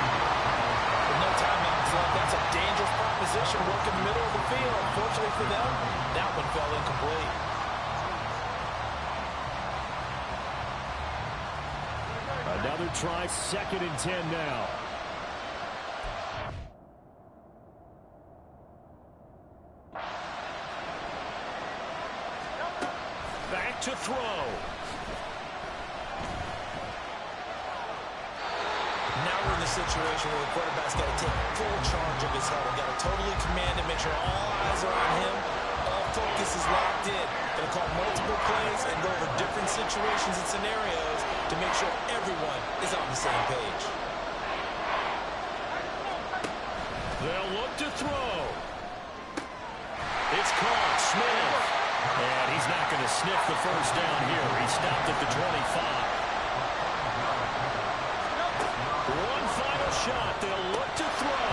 With no timeouts left, that's a dangerous proposition. Work in the middle of the field. Fortunately for them, that one fell incomplete. Another try, 2nd and 10 now. Back to throw. Now we're in the situation where the quarterback's got to take full charge of his huddle. Got to totally command it, make sure all eyes are on him. All focus is locked in. Going to call multiple plays and go over different situations and scenarios to make sure everyone is on the same page. They'll look to throw. It's caught. Smith. And he's not going to sniff the first down here. He stopped at the 25. One final shot. They'll look to throw.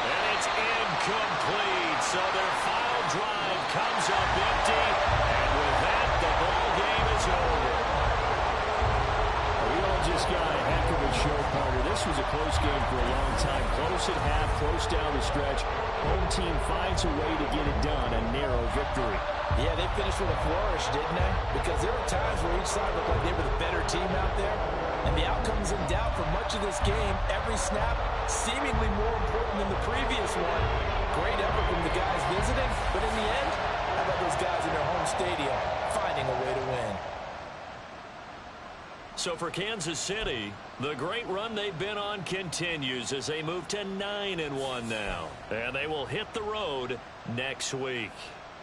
And it's incomplete. So their final drive comes up empty. And with that, the ball game is over. We all just got a heck of a show, partner. This was a close game for a long time. Close at half, close down the stretch. Home team finds a way to get it done. A narrow victory. Yeah, they finished with a flourish, didn't they? Because there were times where each side looked like they were the better team out there. And the outcome's in doubt for much of this game. Every snap seemingly more important than the previous one. Great effort from the guys visiting. But in the end, how about those guys in their home stadium finding a way to win? So for Kansas City, the great run they've been on continues as they move to 9-1 now. And they will hit the road next week.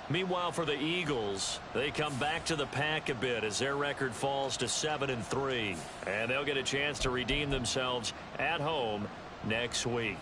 Meanwhile, for the Eagles, they come back to the pack a bit as their record falls to 7-3. And they'll get a chance to redeem themselves at home next week.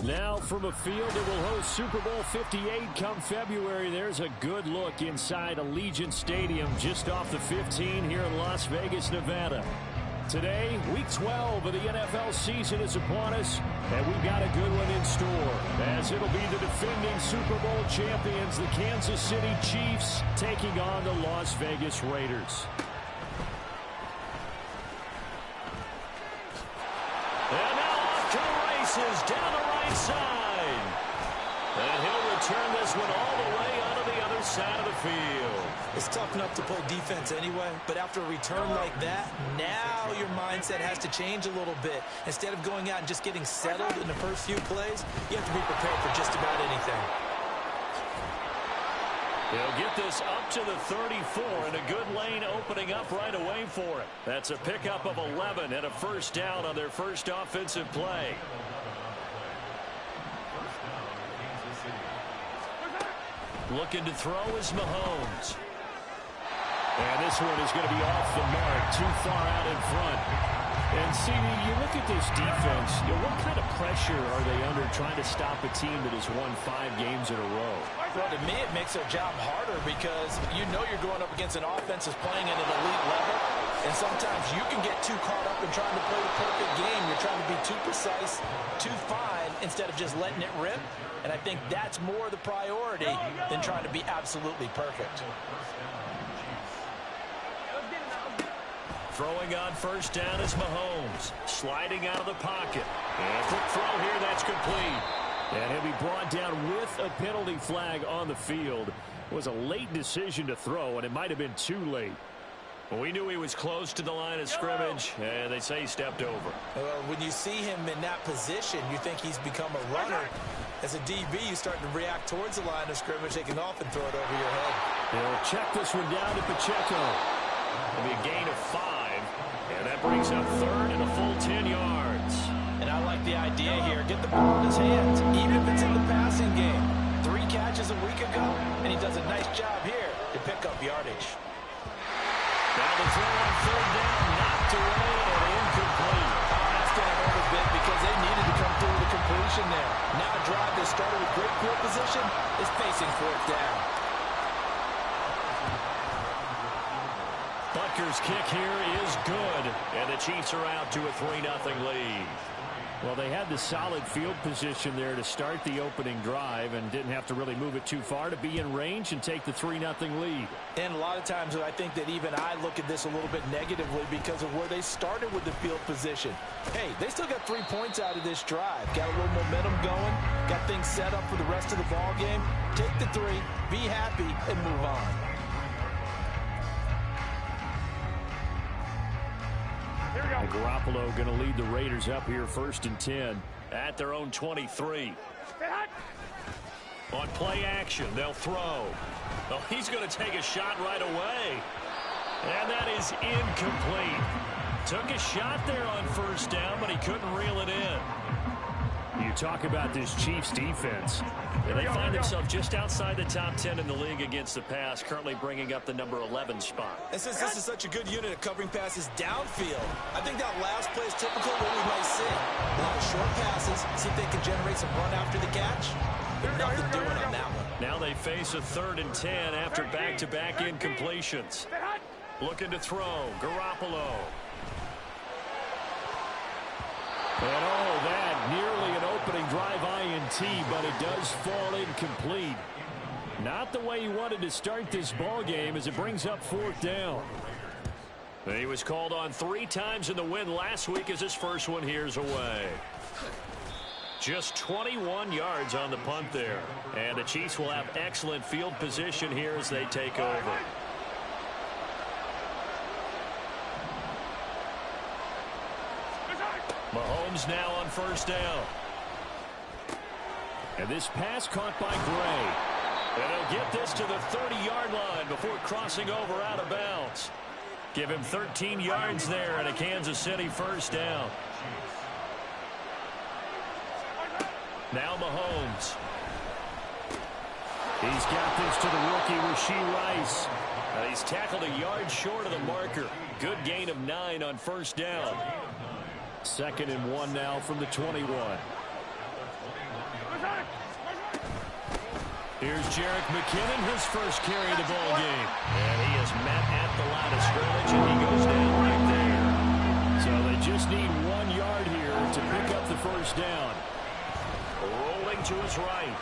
Now from a field that will host Super Bowl 58 come February, there's a good look inside Allegiant Stadium just off the 15 here in Las Vegas, Nevada. Today, Week 12 of the NFL season is upon us, and we've got a good one in store, as it'll be the defending Super Bowl champions, the Kansas City Chiefs, taking on the Las Vegas Raiders. And now off to the races down the right side. And he'll return this one all the way onto the other side of the field. It's tough enough to play defense anyway, but after a return like that, now your mindset has to change a little bit. Instead of going out and just getting settled in the first few plays, you have to be prepared for just about anything. He'll get this up to the 34, and a good lane opening up right away for it. That's a pickup of 11 and a first down on their first offensive play. Looking to throw is Mahomes. And this one is going to be off the mark, too far out in front. And see, you look at this defense, what kind of pressure are they under trying to stop a team that has won 5 games in a row? Well, to me, it makes their job harder because you know you're going up against an offense that's playing at an elite level. And sometimes you can get too caught up in trying to play the perfect game. You're trying to be too precise, too fine, instead of just letting it rip. And I think that's more the priority than trying to be absolutely perfect. Throwing on first down is Mahomes. Sliding out of the pocket. And a quick throw here, that's complete. And he'll be brought down with a penalty flag on the field. It was a late decision to throw, and it might have been too late. Well, we knew he was close to the line of scrimmage, and they say he stepped over. When you see him in that position, you think he's become a runner. As a DB, you start to react towards the line of scrimmage. They can often throw it over your head. They'll check this one down to Pacheco. It'll be a gain of 5, and that brings up third and a full 10 yards. And I like the idea here. Get the ball in his hands, even if it's in the passing game. 3 catches a week ago, and he does a nice job here to pick up yardage. Now the throw on third down, knocked away and incomplete. That's going to hurt a bit because they needed to come through with a completion there. Now a drive that started with great field position is facing fourth down. Butker's kick here is good, and the Chiefs are out to a 3-0 lead. Well, they had the solid field position there to start the opening drive and didn't have to really move it too far to be in range and take the 3-0 lead. And a lot of times I think that even I look at this a little bit negatively because of where they started with the field position. Hey, they still got 3 points out of this drive. Got a little momentum going. Got things set up for the rest of the ball game. Take the 3, be happy, and move on. And Garoppolo going to lead the Raiders up here first and 10. At their own 23. On play action, they'll throw. Oh, he's going to take a shot right away. And that is incomplete. Took a shot there on first down, but he couldn't reel it in. You talk about this Chiefs defense. And they find themselves just outside the top 10 in the league against the pass, currently bringing up the number 11 spot. And since this is such a good unit at covering passes downfield, I think that last play is typical of what we might see. A lot of short passes, see if they can generate some run after the catch. Nothing doing on that one. Now they face a 3rd and 10 after back-to-back incompletions. Looking to throw, Garoppolo. And all that, nearly an opening drive INT, but it does fall incomplete. Not the way he wanted to start this ball game as it brings up 4th down. He was called on 3 times in the win last week as his first one here's away. Just 21 yards on the punt there. And the Chiefs will have excellent field position here as they take over. Mahomes now on first down. And this pass caught by Gray. And he'll get this to the 30-yard line before crossing over out of bounds. Give him 13 yards there and a Kansas City first down. Now Mahomes. He's got this to the rookie, Rashee Rice. And he's tackled a yard short of the marker. Good gain of 9 on first down. 2nd and 1 now from the 21. Here's Jerick McKinnon, his first carry of the ball game. And he is met at the line of scrimmage, and he goes down right there. So they just need 1 yard here to pick up the first down. Rolling to his right.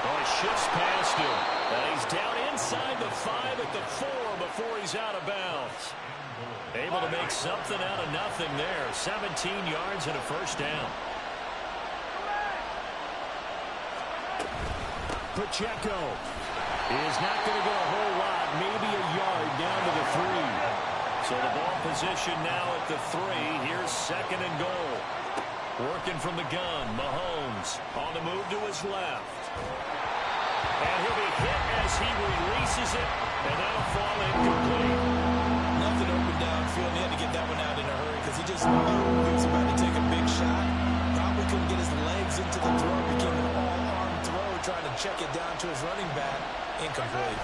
Oh, he shifts past him. And he's down inside the 5 at the 4 before he's out of bounds. Able to make something out of nothing there. 17 yards and a first down. Pacheco is not going to go a whole lot, maybe a yard down to the 3. So the ball position now at the 3. Here's 2nd and goal. Working from the gun, Mahomes on the move to his left. And he'll be hit as he releases it, and that'll fall incomplete. Nothing open downfield. He had to get that one out in a hurry because he just knew he was about to take a big shot. Probably couldn't get his legs into the throw. Became an all-arm throw, trying to check it down to his running back. Incomplete.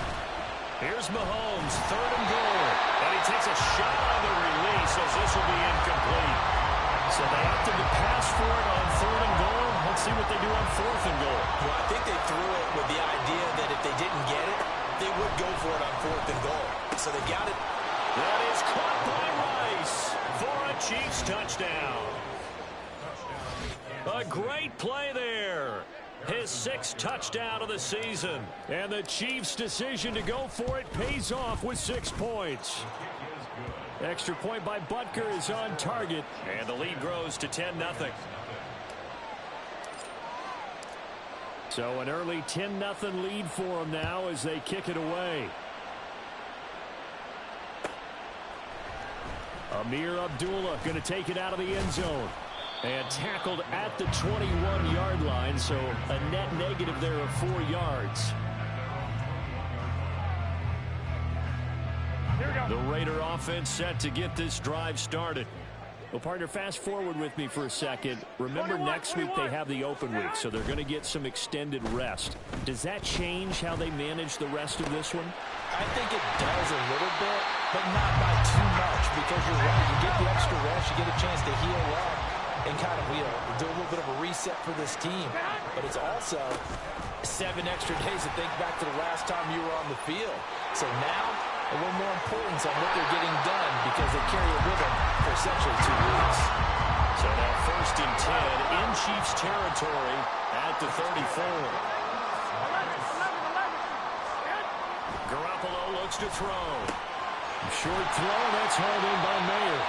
Here's Mahomes, 3rd and goal. And he takes a shot on the release as this will be incomplete. So they opted to pass for it on 3rd and goal. Let's see what they do on 4th and goal. Well, I think they threw it with the idea that if they didn't get it, they would go for it on 4th and goal. So they got it. That is caught by Rice for a Chiefs touchdown. A great play there. His 6th touchdown of the season. And the Chiefs' decision to go for it pays off with 6 points. Extra point by Butker is on target. And the lead grows to 10-0. So an early 10-0 lead for them now as they kick it away. Amir Abdullah going to take it out of the end zone. And tackled at the 21-yard line, so a net negative there of 4 yards. The Raider offense set to get this drive started. Well, partner, fast forward with me for a second. Remember, next week they have the open week, so they're going to get some extended rest. Does that change how they manage the rest of this one? I think it does a little bit, but not by too much, because you're right. You get the extra rest, you get a chance to heal up and kind of do a little bit of a reset for this team. But it's also 7 extra days to think back to the last time you were on the field. So now, a little more importance on what they're getting done because they carry it with them for essentially 2 weeks. So now 1st and 10 in Chiefs territory at the 34. Garoppolo looks to throw. Short throw, that's hauled in by Mayer.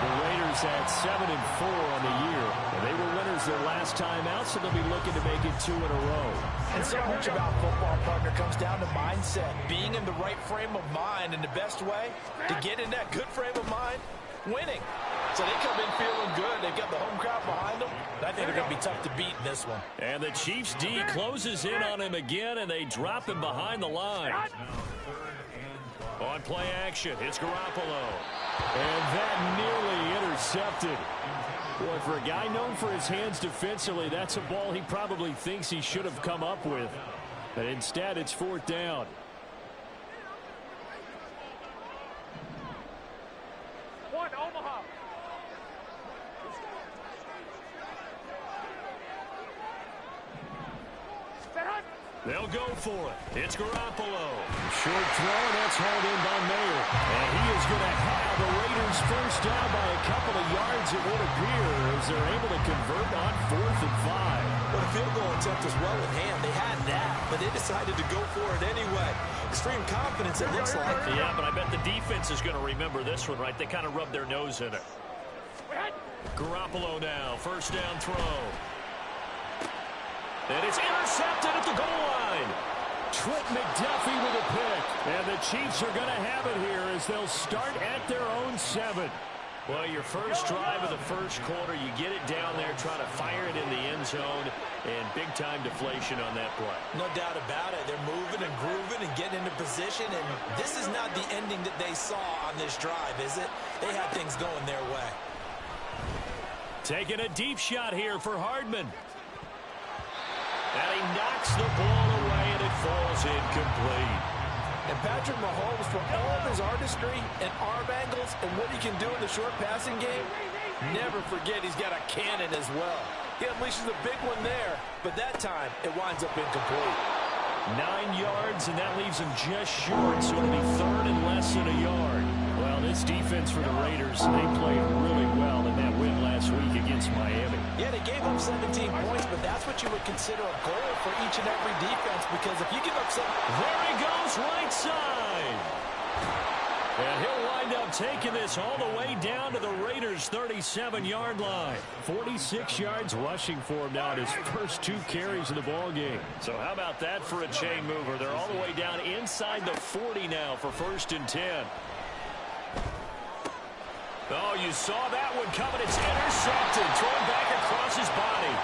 The Raiders at 7-4 on the year. And they were winners their last time out, so they'll be looking to make it 2 in a row. And so much about football, partner, comes down to mindset. Being in the right frame of mind, and the best way to get in that good frame of mind, winning. So they come in feeling good. They've got the home crowd behind them. I think they're going to be tough to beat in this one. And the Chiefs D closes in on him again, and they drop him behind the line. On play action, it's Garoppolo. And that nearly intercepted. Boy, for a guy known for his hands defensively, that's a ball he probably thinks he should have come up with. But instead, it's 4th down. Omaha. They'll go for it. It's Garoppolo. Short throw, that's hauled in by Mayer. And he is going to have the Raiders first down by a couple of yards, it would appear, as they're able to convert on 4th and 5. But a field goal attempt was well in hand. They had that, but they decided to go for it anyway. Extreme confidence, it looks like. Yeah, but I bet the defense is going to remember this one, right? They kind of rubbed their nose in it. Garoppolo now, first down throw. And it's intercepted at the goal line. Trent McDuffie with a pick. And the Chiefs are going to have it here as they'll start at their own 7. Well, your first drive of the first quarter, you get it down there, trying to fire it in the end zone, and big-time deflation on that play. No doubt about it. They're moving and grooving and getting into position, and this is not the ending that they saw on this drive, is it? They had things going their way. Taking a deep shot here for Hardman. And he knocks the ball away, and it falls incomplete. And Patrick Mahomes, for all of his artistry and arm angles and what he can do in the short passing game, never forget he's got a cannon as well. He unleashes a big one there, but that time it winds up incomplete. 9 yards, and that leaves him just short, so it'll be third and less than a yard. Well, this defense for the Raiders, they played really well in that win last week against Miami. Yeah, they gave up 17 points, but that's what you would consider a goal for each and every defense, because if you give up There he goes, right side. And he'll wind up taking this all the way down to the Raiders' 37-yard line. 46 yards rushing for him now in his first 2 carries of the ball game. So how about that for a chain mover? They're all the way down inside the 40 now for 1st and 10. Oh, you saw that one coming. It's intercepted. Thrown back across his body.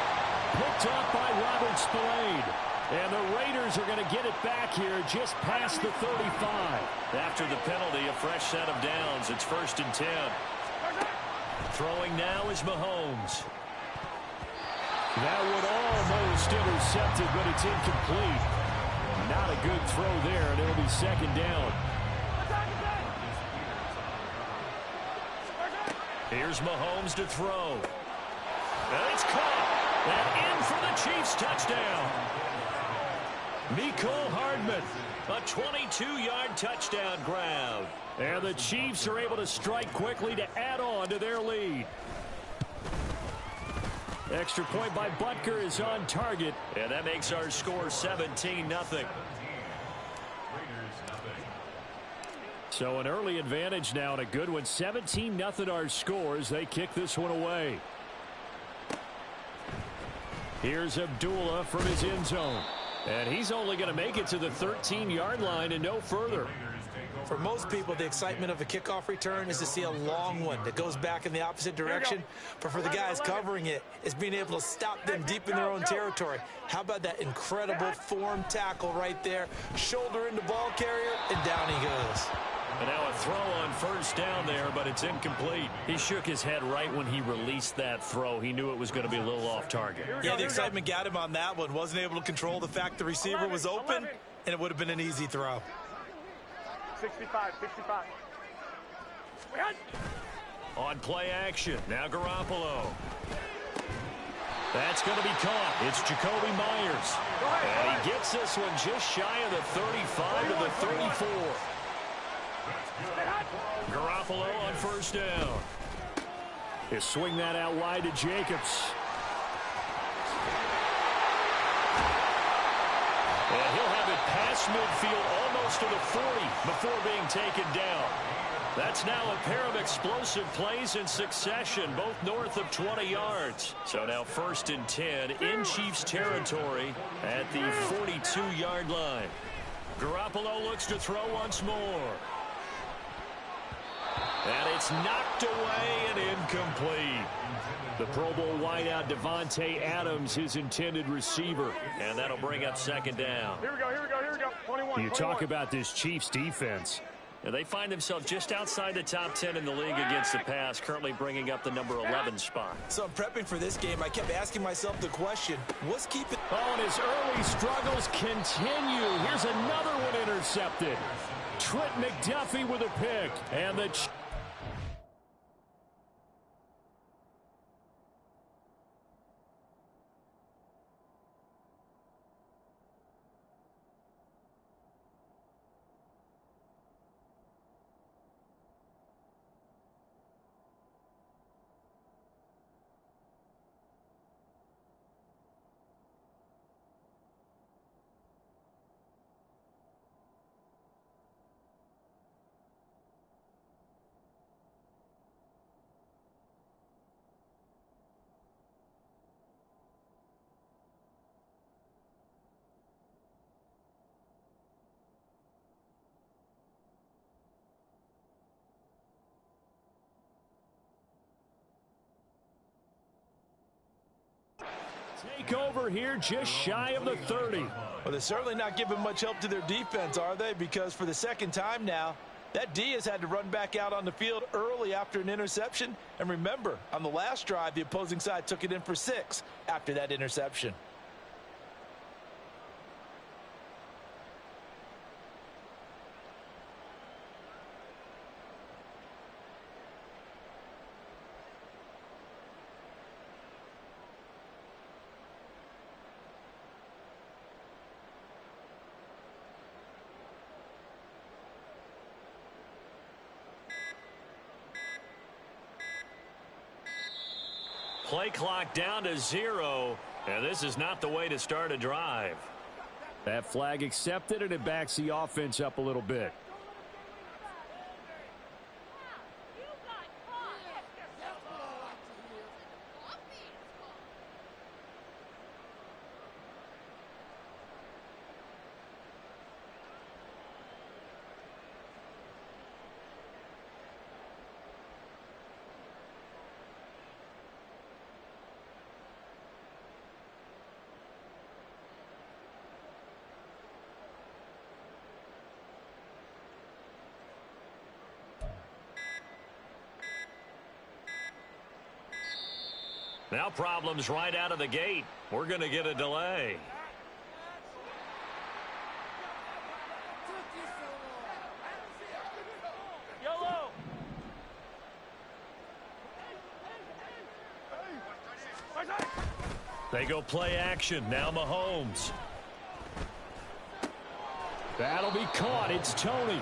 Picked off by Robert Spillane. And the Raiders are going to get it back here just past the 35. After the penalty, a fresh set of downs. It's 1st and 10. Throwing now is Mahomes. That one almost intercepted, but it's incomplete. Not a good throw there, and it'll be 2nd down. Here's Mahomes to throw. And it's caught. And in for the Chiefs touchdown. Mecole Hardman, a 22-yard touchdown grab. And the Chiefs are able to strike quickly to add on to their lead. Extra point by Butker is on target. And that makes our score 17-0. So an early advantage now and a good one. 17-0 our score as they kick this one away. Here's Abdullah from his end zone. And he's only going to make it to the 13-yard line and no further. For most people, the excitement of a kickoff return is to see a long one that goes back in the opposite direction. But for the guys covering it, it's being able to stop them deep in their own territory. How about that incredible form tackle right there? Shoulder into ball carrier, and down he goes. And now a throw on 1st down there, but it's incomplete. He shook his head right when he released that throw. He knew it was going to be a little off target. Yeah, the excitement got him on that one. Wasn't able to control the fact the receiver was open, and it would have been an easy throw. 65. On play action, now Garoppolo. That's going to be caught. It's Jacoby Myers. And he gets this one just shy of the 35 to the 34. Garoppolo on 1st down. He'll swing that out wide to Jacobs. And he'll have it past midfield almost to the 40 before being taken down. That's now a pair of explosive plays in succession, both north of 20 yards. So now 1st and 10 in Chiefs territory at the 42-yard line. Garoppolo looks to throw once more. And it's knocked away and incomplete. The Pro Bowl wideout Devontae Adams, his intended receiver. And that'll bring up 2nd down. Here we go. 21. You talk about this Chiefs defense. Now, they find themselves just outside the top 10 in the league against the pass, currently bringing up the number 11 spot. So I'm prepping for this game. I kept asking myself the question, what's keeping... Oh, and his early struggles continue. Here's another one intercepted. Trent McDuffie with a pick. And the... Take over here just shy of the 30. Well, they're certainly not giving much help to their defense, are they? Because for the second time now, that D has had to run back out on the field early after an interception. And remember, on the last drive, the opposing side took it in for 6 after that interception. Play clock down to 0, and this is not the way to start a drive. That flag accepted, and it backs the offense up a little bit. Now problems right out of the gate. We're going to get a delay. Yellow. They go play action. Now Mahomes. That'll be caught. It's Tony.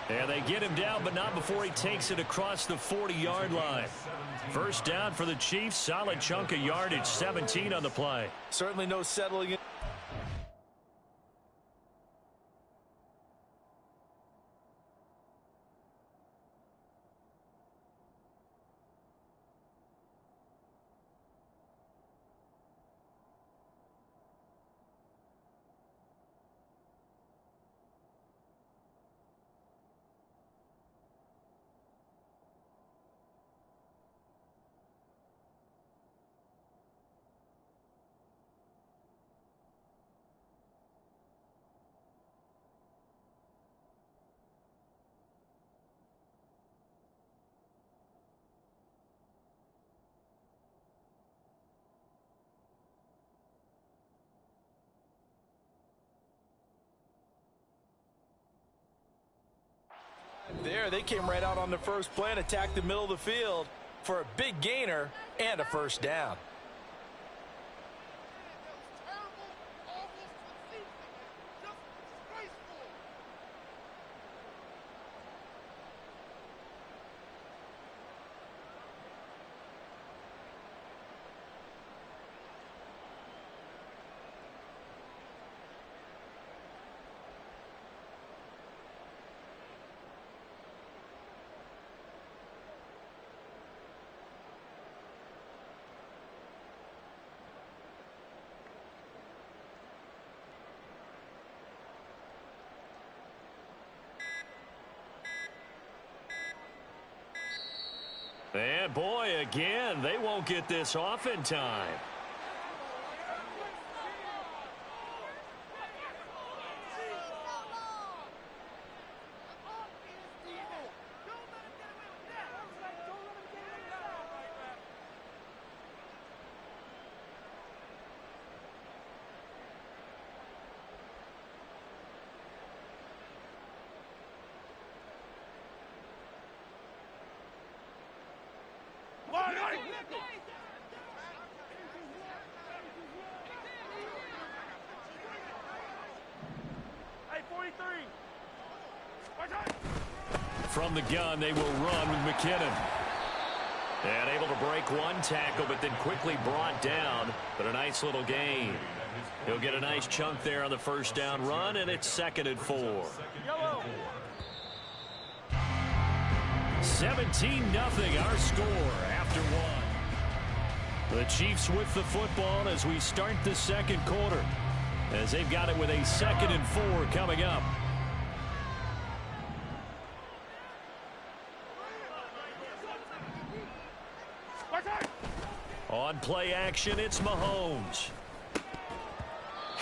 And they get him down, but not before he takes it across the 40-yard line. First down for the Chiefs. Solid chunk of yardage. 17 on the play. Certainly no settling in. There, they came right out on the first play and attacked the middle of the field for a big gainer and a first down. And boy, again, they won't get this off in time. From the gun, they will run with McKinnon. And able to break one tackle, but then quickly brought down. But a nice little gain. He'll get a nice chunk there on the first down run, and it's 2nd and 4. 17-0 our score after one. The Chiefs with the football as we start the second quarter, as they've got it with a 2nd and 4 coming up. On play action, it's Mahomes.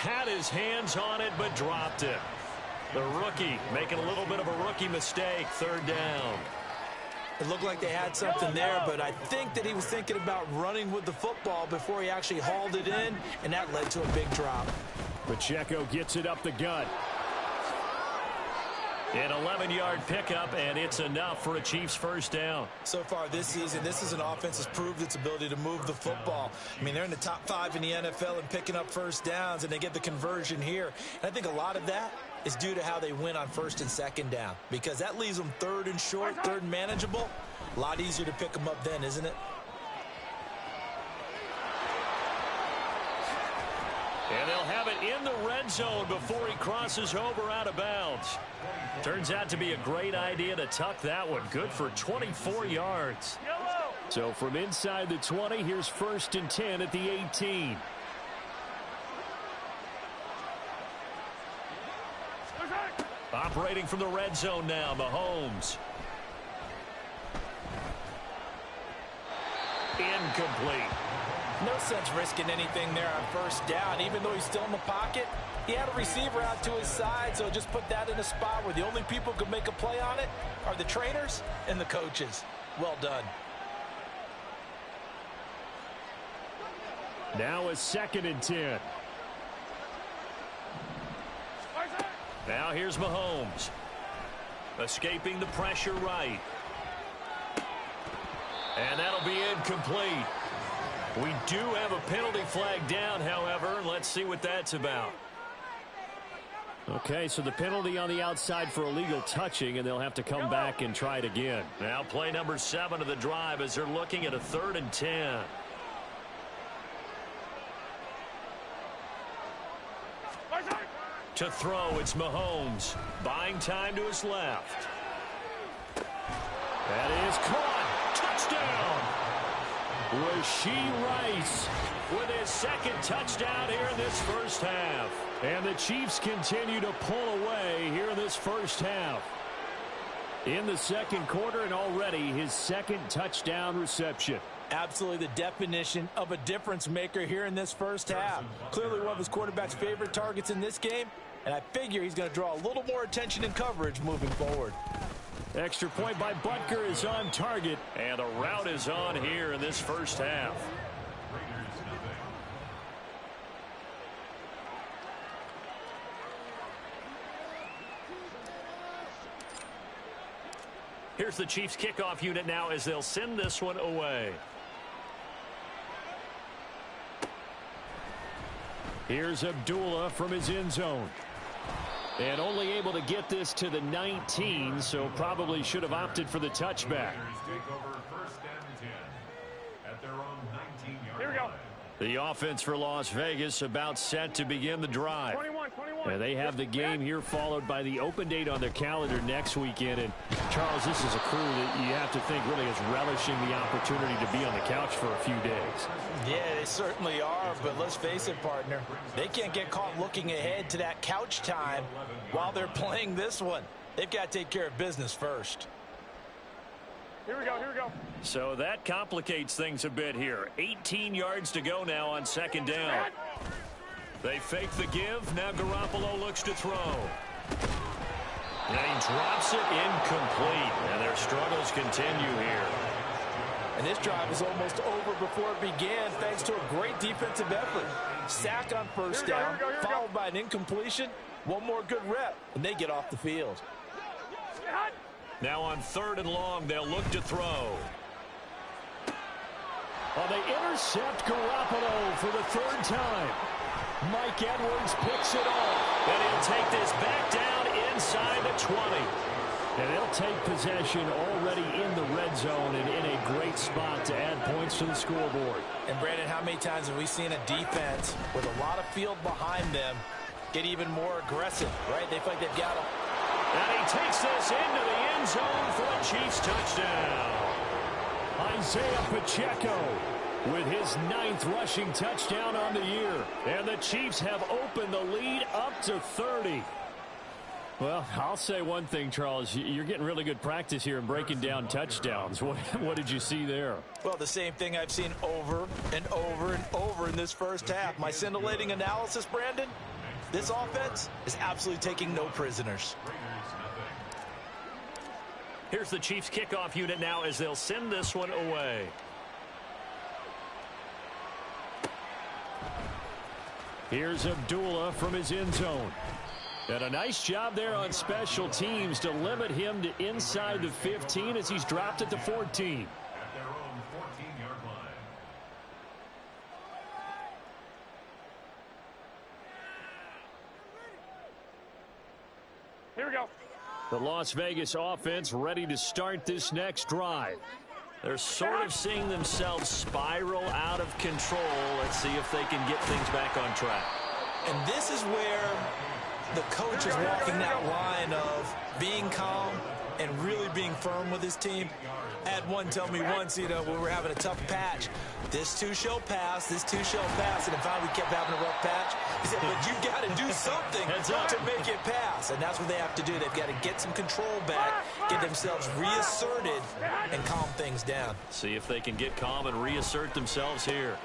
Had his hands on it, but dropped it. The rookie making a little bit of a rookie mistake. Third down. It looked like they had something there, but I think that he was thinking about running with the football before he actually hauled it in, and that led to a big drop. Pacheco gets it up the gut. An 11-yard pickup, and it's enough for a Chiefs first down. So far this season, this is an offense that's proved its ability to move the football. I mean, they're in the top 5 in the NFL in picking up first downs, and they get the conversion here. And I think a lot of that is due to how they win on first and second down, because that leaves them third and short, third and manageable. A lot easier to pick them up then, isn't it? And they'll have it in the red zone before he crosses over out of bounds. Turns out to be a great idea to tuck that one. Good for 24 yards. So from inside the 20, here's 1st and 10 at the 18. Operating from the red zone now, Mahomes. Incomplete. No sense risking anything there on first down. Even though he's still in the pocket, he had a receiver out to his side, so just put that in a spot where the only people who can make a play on it are the trainers and the coaches. Well done. Now a 2nd and 10. Now here's Mahomes. Escaping the pressure right. And that'll be incomplete. We do have a penalty flag down, however. Let's see what that's about. Okay, so the penalty on the outside for illegal touching, and they'll have to come back and try it again. Now play number 7 of the drive as they're looking at a 3rd and 10. To throw, it's Mahomes. Buying time to his left. That is caught. Touchdown! Rashee Rice With his 2nd touchdown here in this first half. And the Chiefs continue to pull away here in this first half. In the 2nd quarter, and already his 2nd touchdown reception. Absolutely the definition of a difference maker here in this first half. Clearly one of his quarterback's favorite targets in this game, and I figure he's going to draw a little more attention and coverage moving forward. Extra point by Butker is on target. And the route is on here in this first half. Here's the Chiefs kickoff unit now as they'll send this one away. Here's Abdullah from his end zone. And only able to get this to the 19, so probably should have opted for the touchback. Here we go. The offense for Las Vegas about set to begin the drive. 21. And they have the game here followed by the open date on their calendar next weekend. And, Charles, this is a crew that you have to think really is relishing the opportunity to be on the couch for a few days. Yeah, they certainly are, but let's face it, partner. They can't get caught looking ahead to that couch time while they're playing this one. They've got to take care of business first. Here we go. So that complicates things a bit here. 18 yards to go now on 2nd down. They fake the give. Now Garoppolo looks to throw. And he drops it incomplete. And their struggles continue here. And this drive is almost over before it began thanks to a great defensive effort. Sack on first down, followed by an incompletion. One more good rep, and they get off the field. Now on 3rd and long, they'll look to throw. Oh, they intercept Garoppolo for the 3rd time. Mike Edwards picks it off. And he'll take this back down inside the 20. And they'll take possession already in the red zone and in a great spot to add points to the scoreboard. And, Brandon, how many times have we seen a defense with a lot of field behind them get even more aggressive, right? They feel like they've got them. And he takes this into the end zone for a Chiefs touchdown. Isaiah Pacheco with his 9th rushing touchdown on the year. And the Chiefs have opened the lead up to 30. Well, I'll say one thing, Charles. You're getting really good practice here in breaking down touchdowns. What did you see there? Well, the same thing I've seen over and over and over in this first half. My scintillating analysis, Brandon, This offense is absolutely taking no prisoners. Here's the Chiefs kickoff unit now as they'll send this one away. Here's Abdullah from his end zone. And a nice job there on special teams to limit him to inside the 15 as he's dropped at the 14. At their own 14-yard line. Here we go. The Las Vegas offense ready to start this next drive. They're sort of seeing themselves spiral out of control. Let's see if they can get things back on track. And this is where the coach is walking that line of being calm and really being firm with his team. I had one tell me once, when we were having a tough patch, this too shall pass, this too shall pass. And in fact, we kept having a rough patch. He said, but you've got to do something to make it pass. And that's what they have to do. They've got to get some control back, get themselves reasserted, and calm things down. See if they can get calm and reassert themselves here.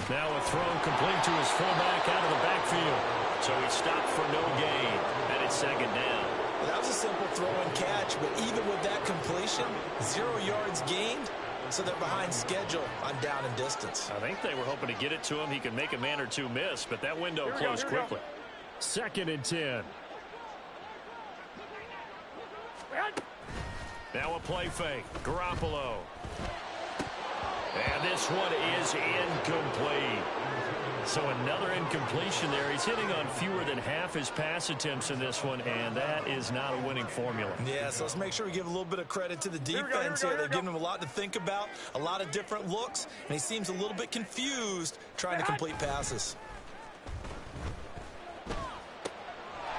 Now a throw complete to his fullback out of the backfield. So he stopped for no gain, and it's second down. Well, that was a simple throw and catch, but even with that completion, 0 yards gained, so they're behind schedule on down and distance. I think they were hoping to get it to him. He could make a man or two miss, but that window closed quickly. Second and 10. Now a play fake. Garoppolo. And this one is incomplete. So another incompletion there. He's hitting on fewer than half his pass attempts in this one, and that is not a winning formula. Yeah, so let's make sure we give a little bit of credit to the defense here. They've given him a lot to think about, a lot of different looks, and he seems a little bit confused trying to complete passes.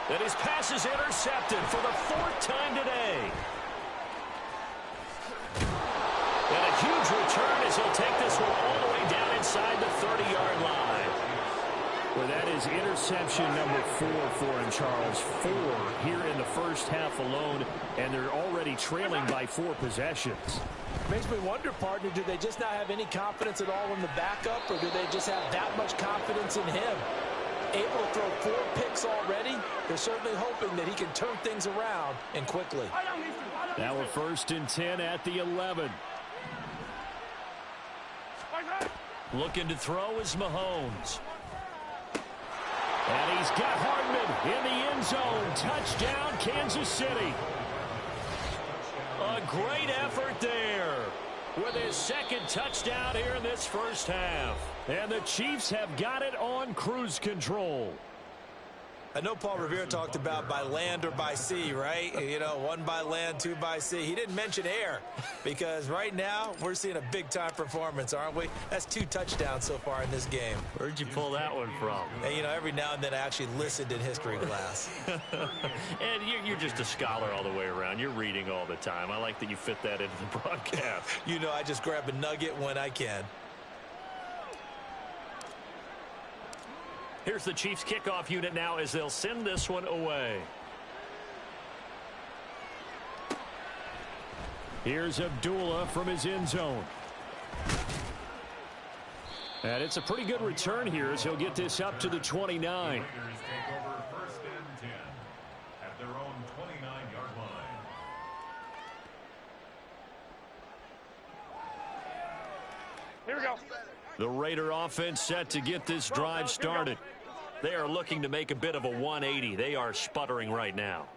And his pass is intercepted for the 4th time today. And a huge return as he'll take this one all the way down inside the 30-yard line. Well, that is interception number 4 for him, Charles. 4 here in the first half alone, and they're already trailing by 4 possessions. Makes me wonder, partner, do they just not have any confidence at all in the backup, or do they just have that much confidence in him? Able to throw 4 picks already, they're certainly hoping that he can turn things around and quickly. Now a 1st and 10 at the 11. Looking to throw is Mahomes. And he's got Hardman in the end zone. Touchdown, Kansas City. A great effort there with his 2nd touchdown here in this first half. And the Chiefs have got it on cruise control. I know Paul Revere talked about by land or by sea, right? 1 by land, 2 by sea. He didn't mention air because right now we're seeing a big-time performance, aren't we? That's 2 touchdowns so far in this game. Where'd you pull that one from? And, every now and then I actually listened in history class. And you're just a scholar all the way around. You're reading all the time. I like that you fit that into the broadcast. I just grab a nugget when I can. Here's the Chiefs kickoff unit now as they'll send this one away. Here's Abdullah from his end zone. And it's a pretty good return here as he'll get this up to the 29. Take over 1st and 10 at their own 29-yard line. Here we go. The Raider offense set to get this drive started. They are looking to make a bit of a 180. They are sputtering right now.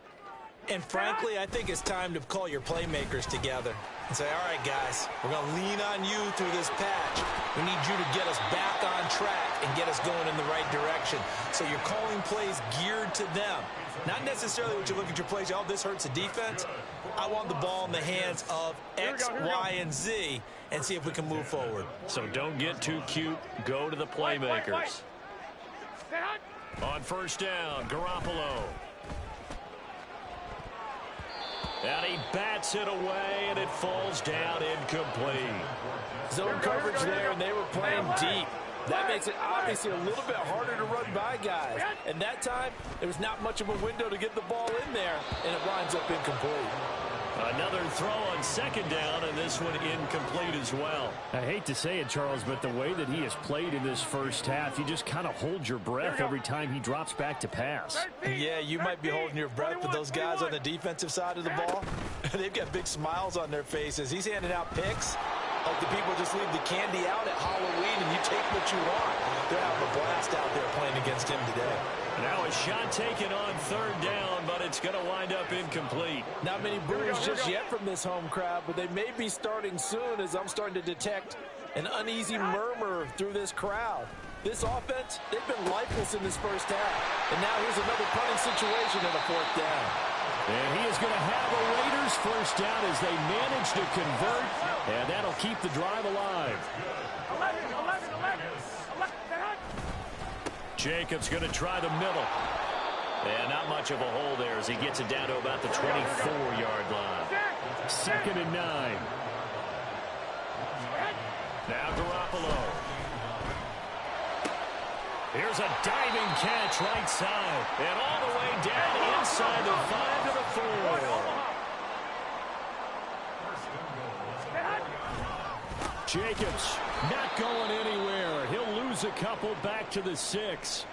And frankly, I think it's time to call your playmakers together and say, all right, guys, we're going to lean on you through this patch. We need you to get us back on track and get us going in the right direction. So you're calling plays geared to them. Not necessarily what you look at your plays, oh, this hurts the defense. I want the ball in the hands of X, Y, and Z and see if we can move forward. So don't get too cute. Go to the playmakers. On 1st down, Garoppolo. And he bats it away, and it falls down incomplete. Zone coverage there, and they were playing deep. That makes it obviously a little bit harder to run by guys. And that time, there was not much of a window to get the ball in there, and it winds up incomplete. Another throw on second down, and this one incomplete as well. I hate to say it, Charles, but the way that he has played in this first half, you just kind of hold your breath every time he drops back to pass. Yeah, you might be holding your breath, but those guys on the defensive side of the ball, they've got big smiles on their faces. He's handing out picks like the people just leave the candy out at Halloween and you take what you want. They're having a blast out there playing against him today. Now a shot taken on third down, but it's going to wind up incomplete. Not many boos just yet from this home crowd, but they may be starting soon as I'm starting to detect an uneasy murmur through this crowd. This offense, they've been lifeless in this first half. And now here's another punting situation in a fourth down. And he is going to have a Raiders first down as they manage to convert, and that'll keep the drive alive. 11. Jacobs going to try the middle. And not much of a hole there as he gets it down to about the 24-yard line. 2nd and 9. Now Garoppolo. Here's a diving catch right side. And all the way down inside the 5 to the 4. Jacobs not going anywhere. He'll lose a couple back to the 6.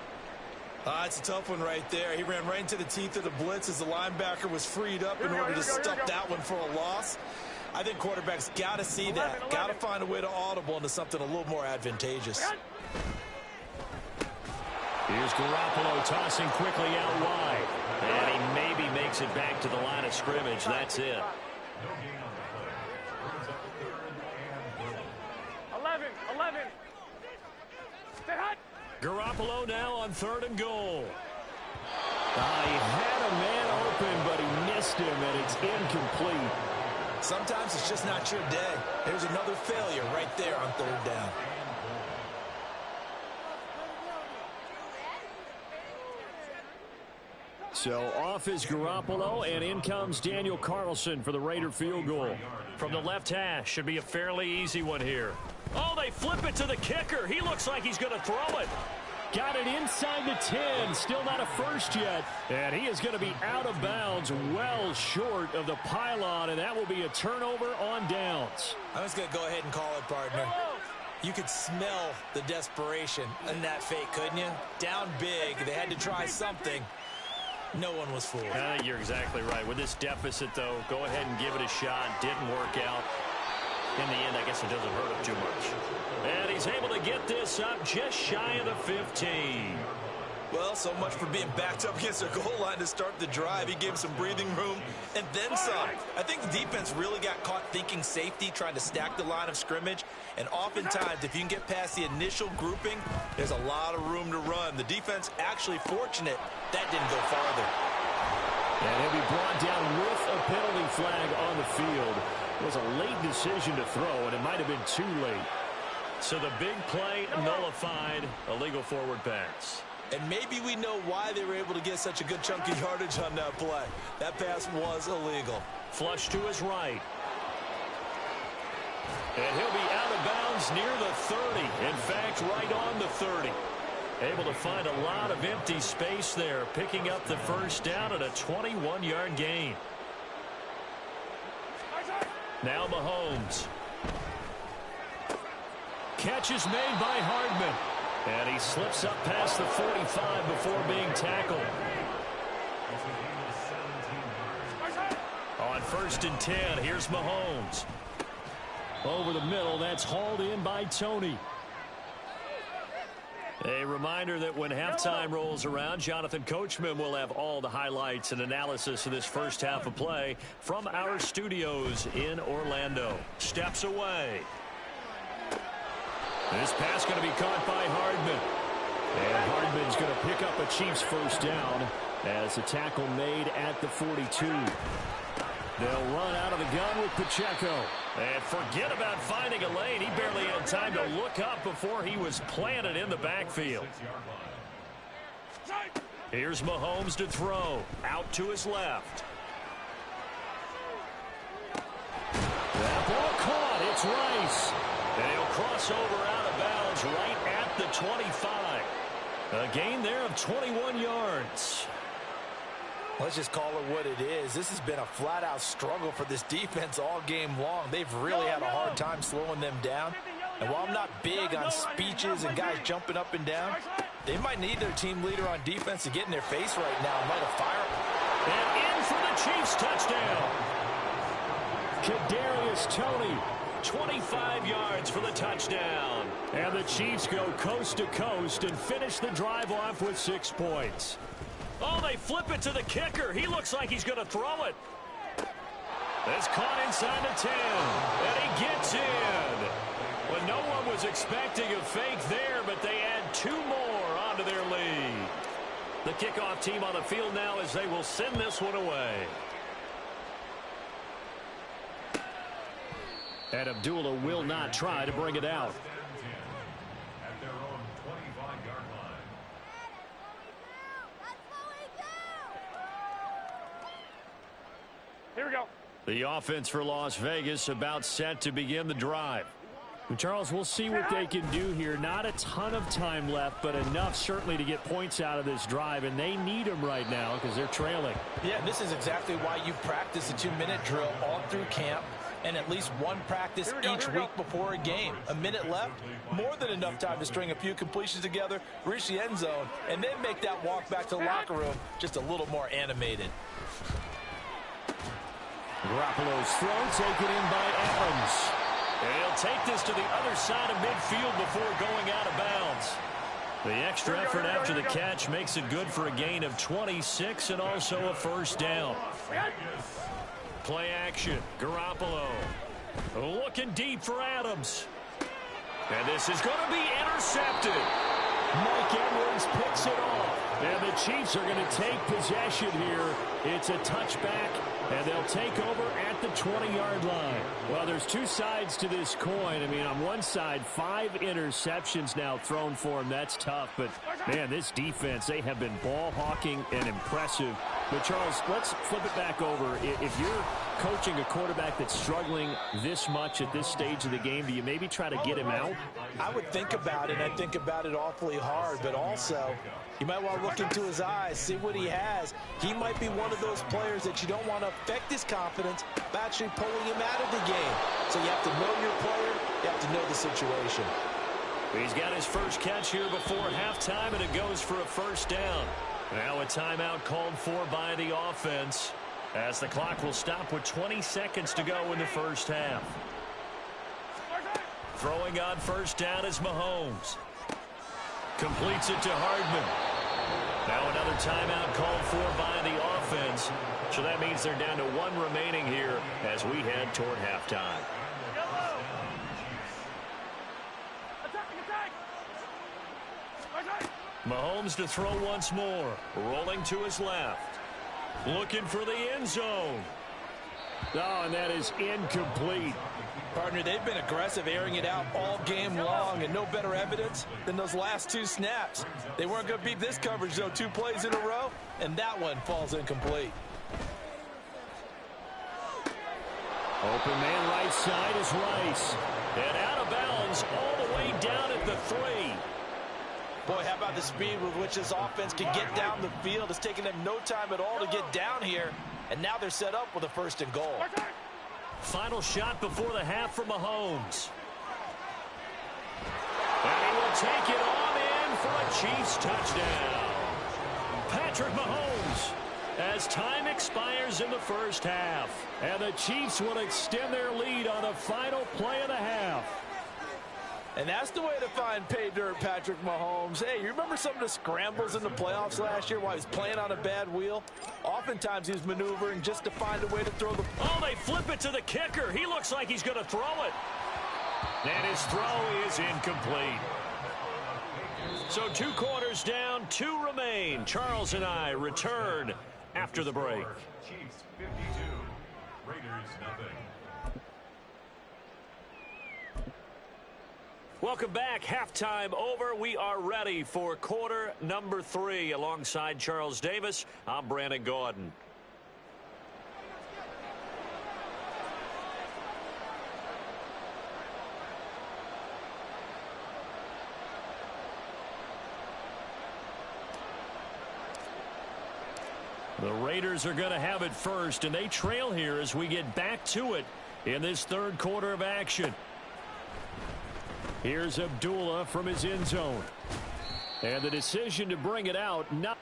It's a tough one right there. He ran right into the teeth of the blitz as the linebacker was freed up in order to stuff that one for a loss. I think quarterbacks got to see that. Got to find a way to audible into something a little more advantageous. Here's Garoppolo tossing quickly out wide. And he maybe makes it back to the line of scrimmage. That's it. 11. Garoppolo now on 3rd and goal. He had a man open, but he missed him, and it's incomplete. Sometimes it's just not your day. There's another failure right there on 3rd down. So off is Garoppolo, and in comes Daniel Carlson for the Raider field goal. From the left hash, should be a fairly easy one here. Oh, they flip it to the kicker. He looks like he's going to throw it. Got it inside the 10. Still not a first yet. And he is going to be out of bounds, well short of the pylon, and that will be a turnover on downs. I'm just going to go ahead and call it, partner. You could smell the desperation in that fake, couldn't you? Down big. They had to try something. No one was fooled. I think you're exactly right. With this deficit, though, go ahead and give it a shot. Didn't work out. In the end, I guess it doesn't hurt him too much. And he's able to get this up just shy of the 15. Well, so much for being backed up against their goal line to start the drive. He gave him some breathing room and then some. I think the defense really got caught thinking safety, trying to stack the line of scrimmage. And oftentimes, if you can get past the initial grouping, there's a lot of room to run. The defense actually fortunate that didn't go farther. And he'll be brought down with a penalty flag on the field. It was a late decision to throw, and it might have been too late. So the big play nullified, a legal forward pass. And maybe we know why they were able to get such a good chunk of yardage on that play. That pass was illegal. Flush to his right. And he'll be out of bounds near the 30. In fact, right on the 30. Able to find a lot of empty space there, picking up the first down at a 21-yard gain. Now Mahomes. Catch is made by Hardman. And he slips up past the 45 before being tackled. On 1st and 10, here's Mahomes. Over the middle, that's hauled in by Tony. A reminder that when halftime rolls around, Jonathan Coachman will have all the highlights and analysis of this first half of play from our studios in Orlando. Steps away. This pass going to be caught by Hardman. And Hardman's going to pick up a Chiefs first down as the tackle made at the 42. They'll run out of the gun with Pacheco. And forget about finding a lane. He barely had time to look up before he was planted in the backfield. Here's Mahomes to throw. Out to his left. That ball caught. It's Rice. And he'll cross over out of bounds right at the 25. A gain there of 21 yards. Let's just call it what it is. This has been a flat-out struggle for this defense all game long. They've really had a hard time slowing them down. And while I'm not big on speeches and guys jumping up and down, they might need their team leader on defense to get in their face right now and light a fire. And in for the Chiefs touchdown. Kadarius Toney, 25 yards for the touchdown. And the Chiefs go coast to coast and finish the drive off with 6 points. Oh, they flip it to the kicker. He looks like he's going to throw it. It's caught inside the 10. And he gets in. Well, no one was expecting a fake there, but they add 2 more onto their lead. The kickoff team on the field now as they will send this one away. And Abdullah will not try to bring it out. At their own 25-yard line. Here we go. The offense for Las Vegas about set to begin the drive. And Charles, we'll see what they can do here. Not a ton of time left, but enough certainly to get points out of this drive, and they need them right now because they're trailing. Yeah, this is exactly why you practice a 2-minute drill all through camp and at least one practice each week before a game. A minute left, more than enough time to string a few completions together, reach the end zone, and then make that walk back to the locker room just a little more animated. Garoppolo's throw taken in by Adams. And he'll take this to the other side of midfield before going out of bounds. The extra effort after the catch makes it good for a gain of 26 and also a first down. Play action. Garoppolo looking deep for Adams. And this is going to be intercepted. Mike Edwards picks it off. And the Chiefs are going to take possession here. It's a touchback, and they'll take over at the 20-yard line. Well, there's 2 sides to this coin. I mean, on one side, 5 interceptions now thrown for him. That's tough. But, man, this defense, they have been ball hawking and impressive. But, Charles, let's flip it back over. If you're coaching a quarterback that's struggling this much at this stage of the game, do you maybe try to get him out? I would think about it. I think about it awfully hard, but also you might want to look into his eyes, see what he has. He might be one of those players that you don't want to affect his confidence by actually pulling him out of the game. So you have to know your player. You have to know the situation. He's got his first catch here before halftime, and it goes for a first down. Now a timeout called for by the offense as the clock will stop with 20 seconds to go in the first half. Throwing on first down is Mahomes. Completes it to Hardman. Now another timeout called for by the offense. So that means they're down to 1 remaining here as we head toward halftime. Mahomes to throw once more. Rolling to his left. Looking for the end zone. Oh, and that is incomplete. Partner, they've been aggressive, airing it out all game long, and no better evidence than those last 2 snaps. They weren't going to beat this coverage, though, 2 plays in a row, and that one falls incomplete. Open man right side is Rice. And out of bounds all the way down at the 3. Boy, how about the speed with which this offense can get down the field? It's taken them no time at all to get down here, and now they're set up with a 1st and goal. Final shot before the half for Mahomes. And he will take it on in for a Chiefs touchdown. Patrick Mahomes as time expires in the first half. And the Chiefs will extend their lead on the final play of the half. And that's the way to find pay dirt, Patrick Mahomes. Hey, you remember some of the scrambles in the playoffs last year while he was playing on a bad wheel? Oftentimes he was maneuvering just to find a way to throw the... Oh, they flip it to the kicker. He looks like he's going to throw it. And his throw is incomplete. So 2 quarters down, 2 remain. Charles and I return after the break. Chiefs 52, Raiders nothing. Welcome back. Halftime over. We are ready for quarter number 3. Alongside Charles Davis, I'm Brandon Gordon. The Raiders are going to have it first, and they trail here as we get back to it in this third quarter of action. Here's Abdullah from his end zone. And the decision to bring it out, not...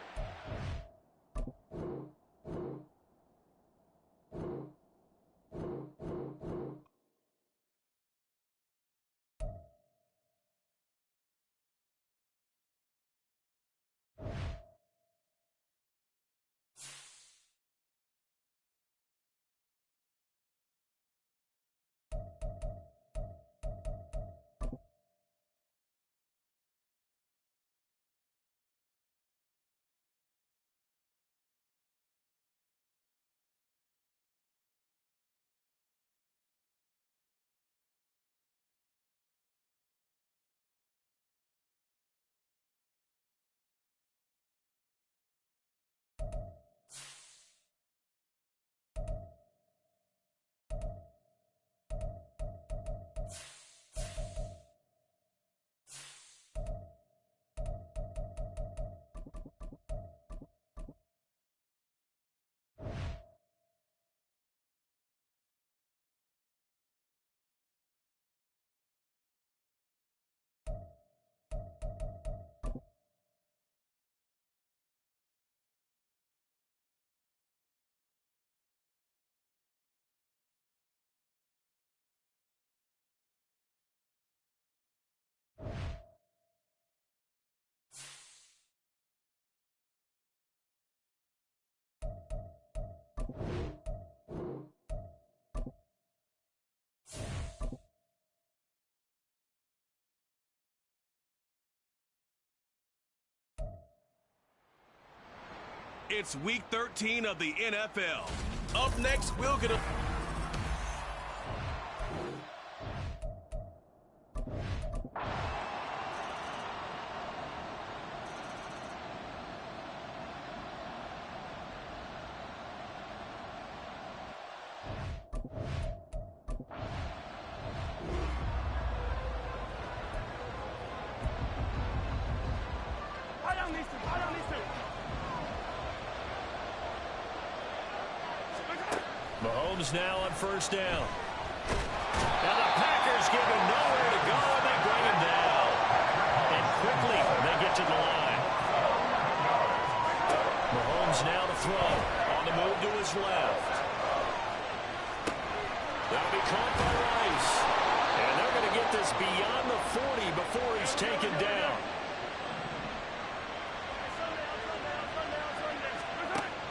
It's week 13 of the NFL. Up next, we'll get a... Mahomes now on first down. And the Packers give him nowhere to go, and they bring him down. And quickly, they get to the line. Mahomes now to throw. On the move to his left. That'll be caught by Rice. And they're going to get this beyond the 40 before he's taken down.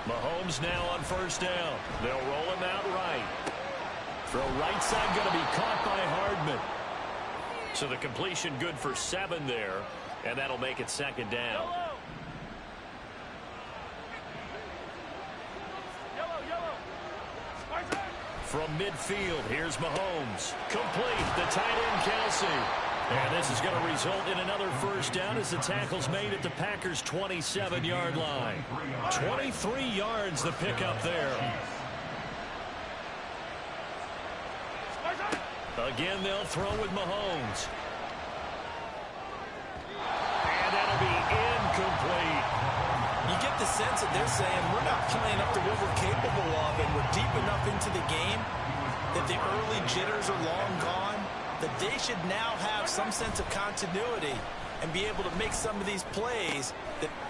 Mahomes now on first down. They'll roll him out right. Throw right side going to be caught by Hardman. So the completion good for 7 there, and that'll make it second down. From midfield, here's Mahomes. Complete, the tight end Kelsey. And this is going to result in another first down as the tackle's made at the Packers' 27-yard line. 23 yards the pickup there. Again, they'll throw with Mahomes. And that'll be incomplete. You get the sense that they're saying we're not playing up to what we're capable of, and we're deep enough into the game that the early jitters are long gone, that they should now have some sense of continuity and be able to make some of these plays.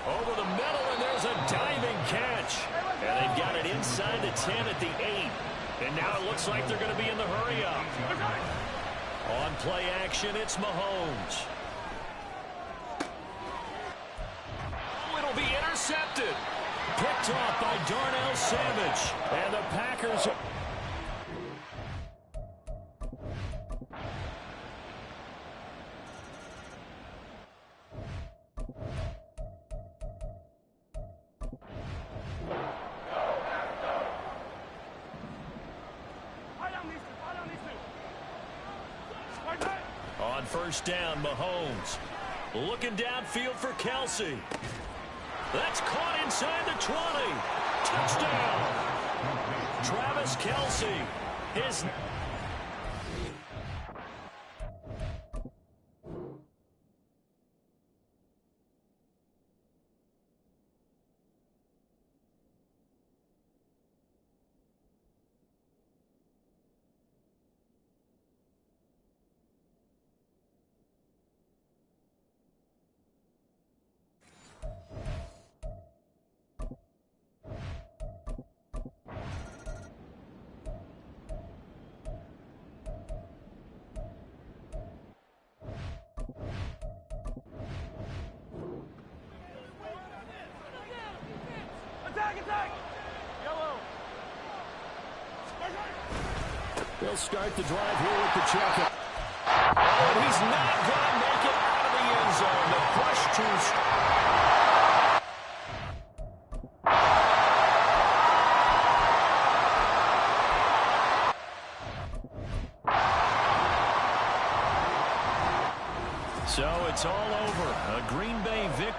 Over the middle, and there's a diving catch. And they've got it inside the 10 at the 8. And now it looks like they're going to be in the hurry-up. On play action, it's Mahomes. It'll be intercepted. Picked off by Darnell Savage. And the Packers... On first down, Mahomes. Looking downfield for Kelsey. That's caught inside the 20. Touchdown. Travis Kelsey. His... They'll start the drive here with the check. And he's not going to make it out of the end zone. The push too strong. So it's all over. A Green Bay victory.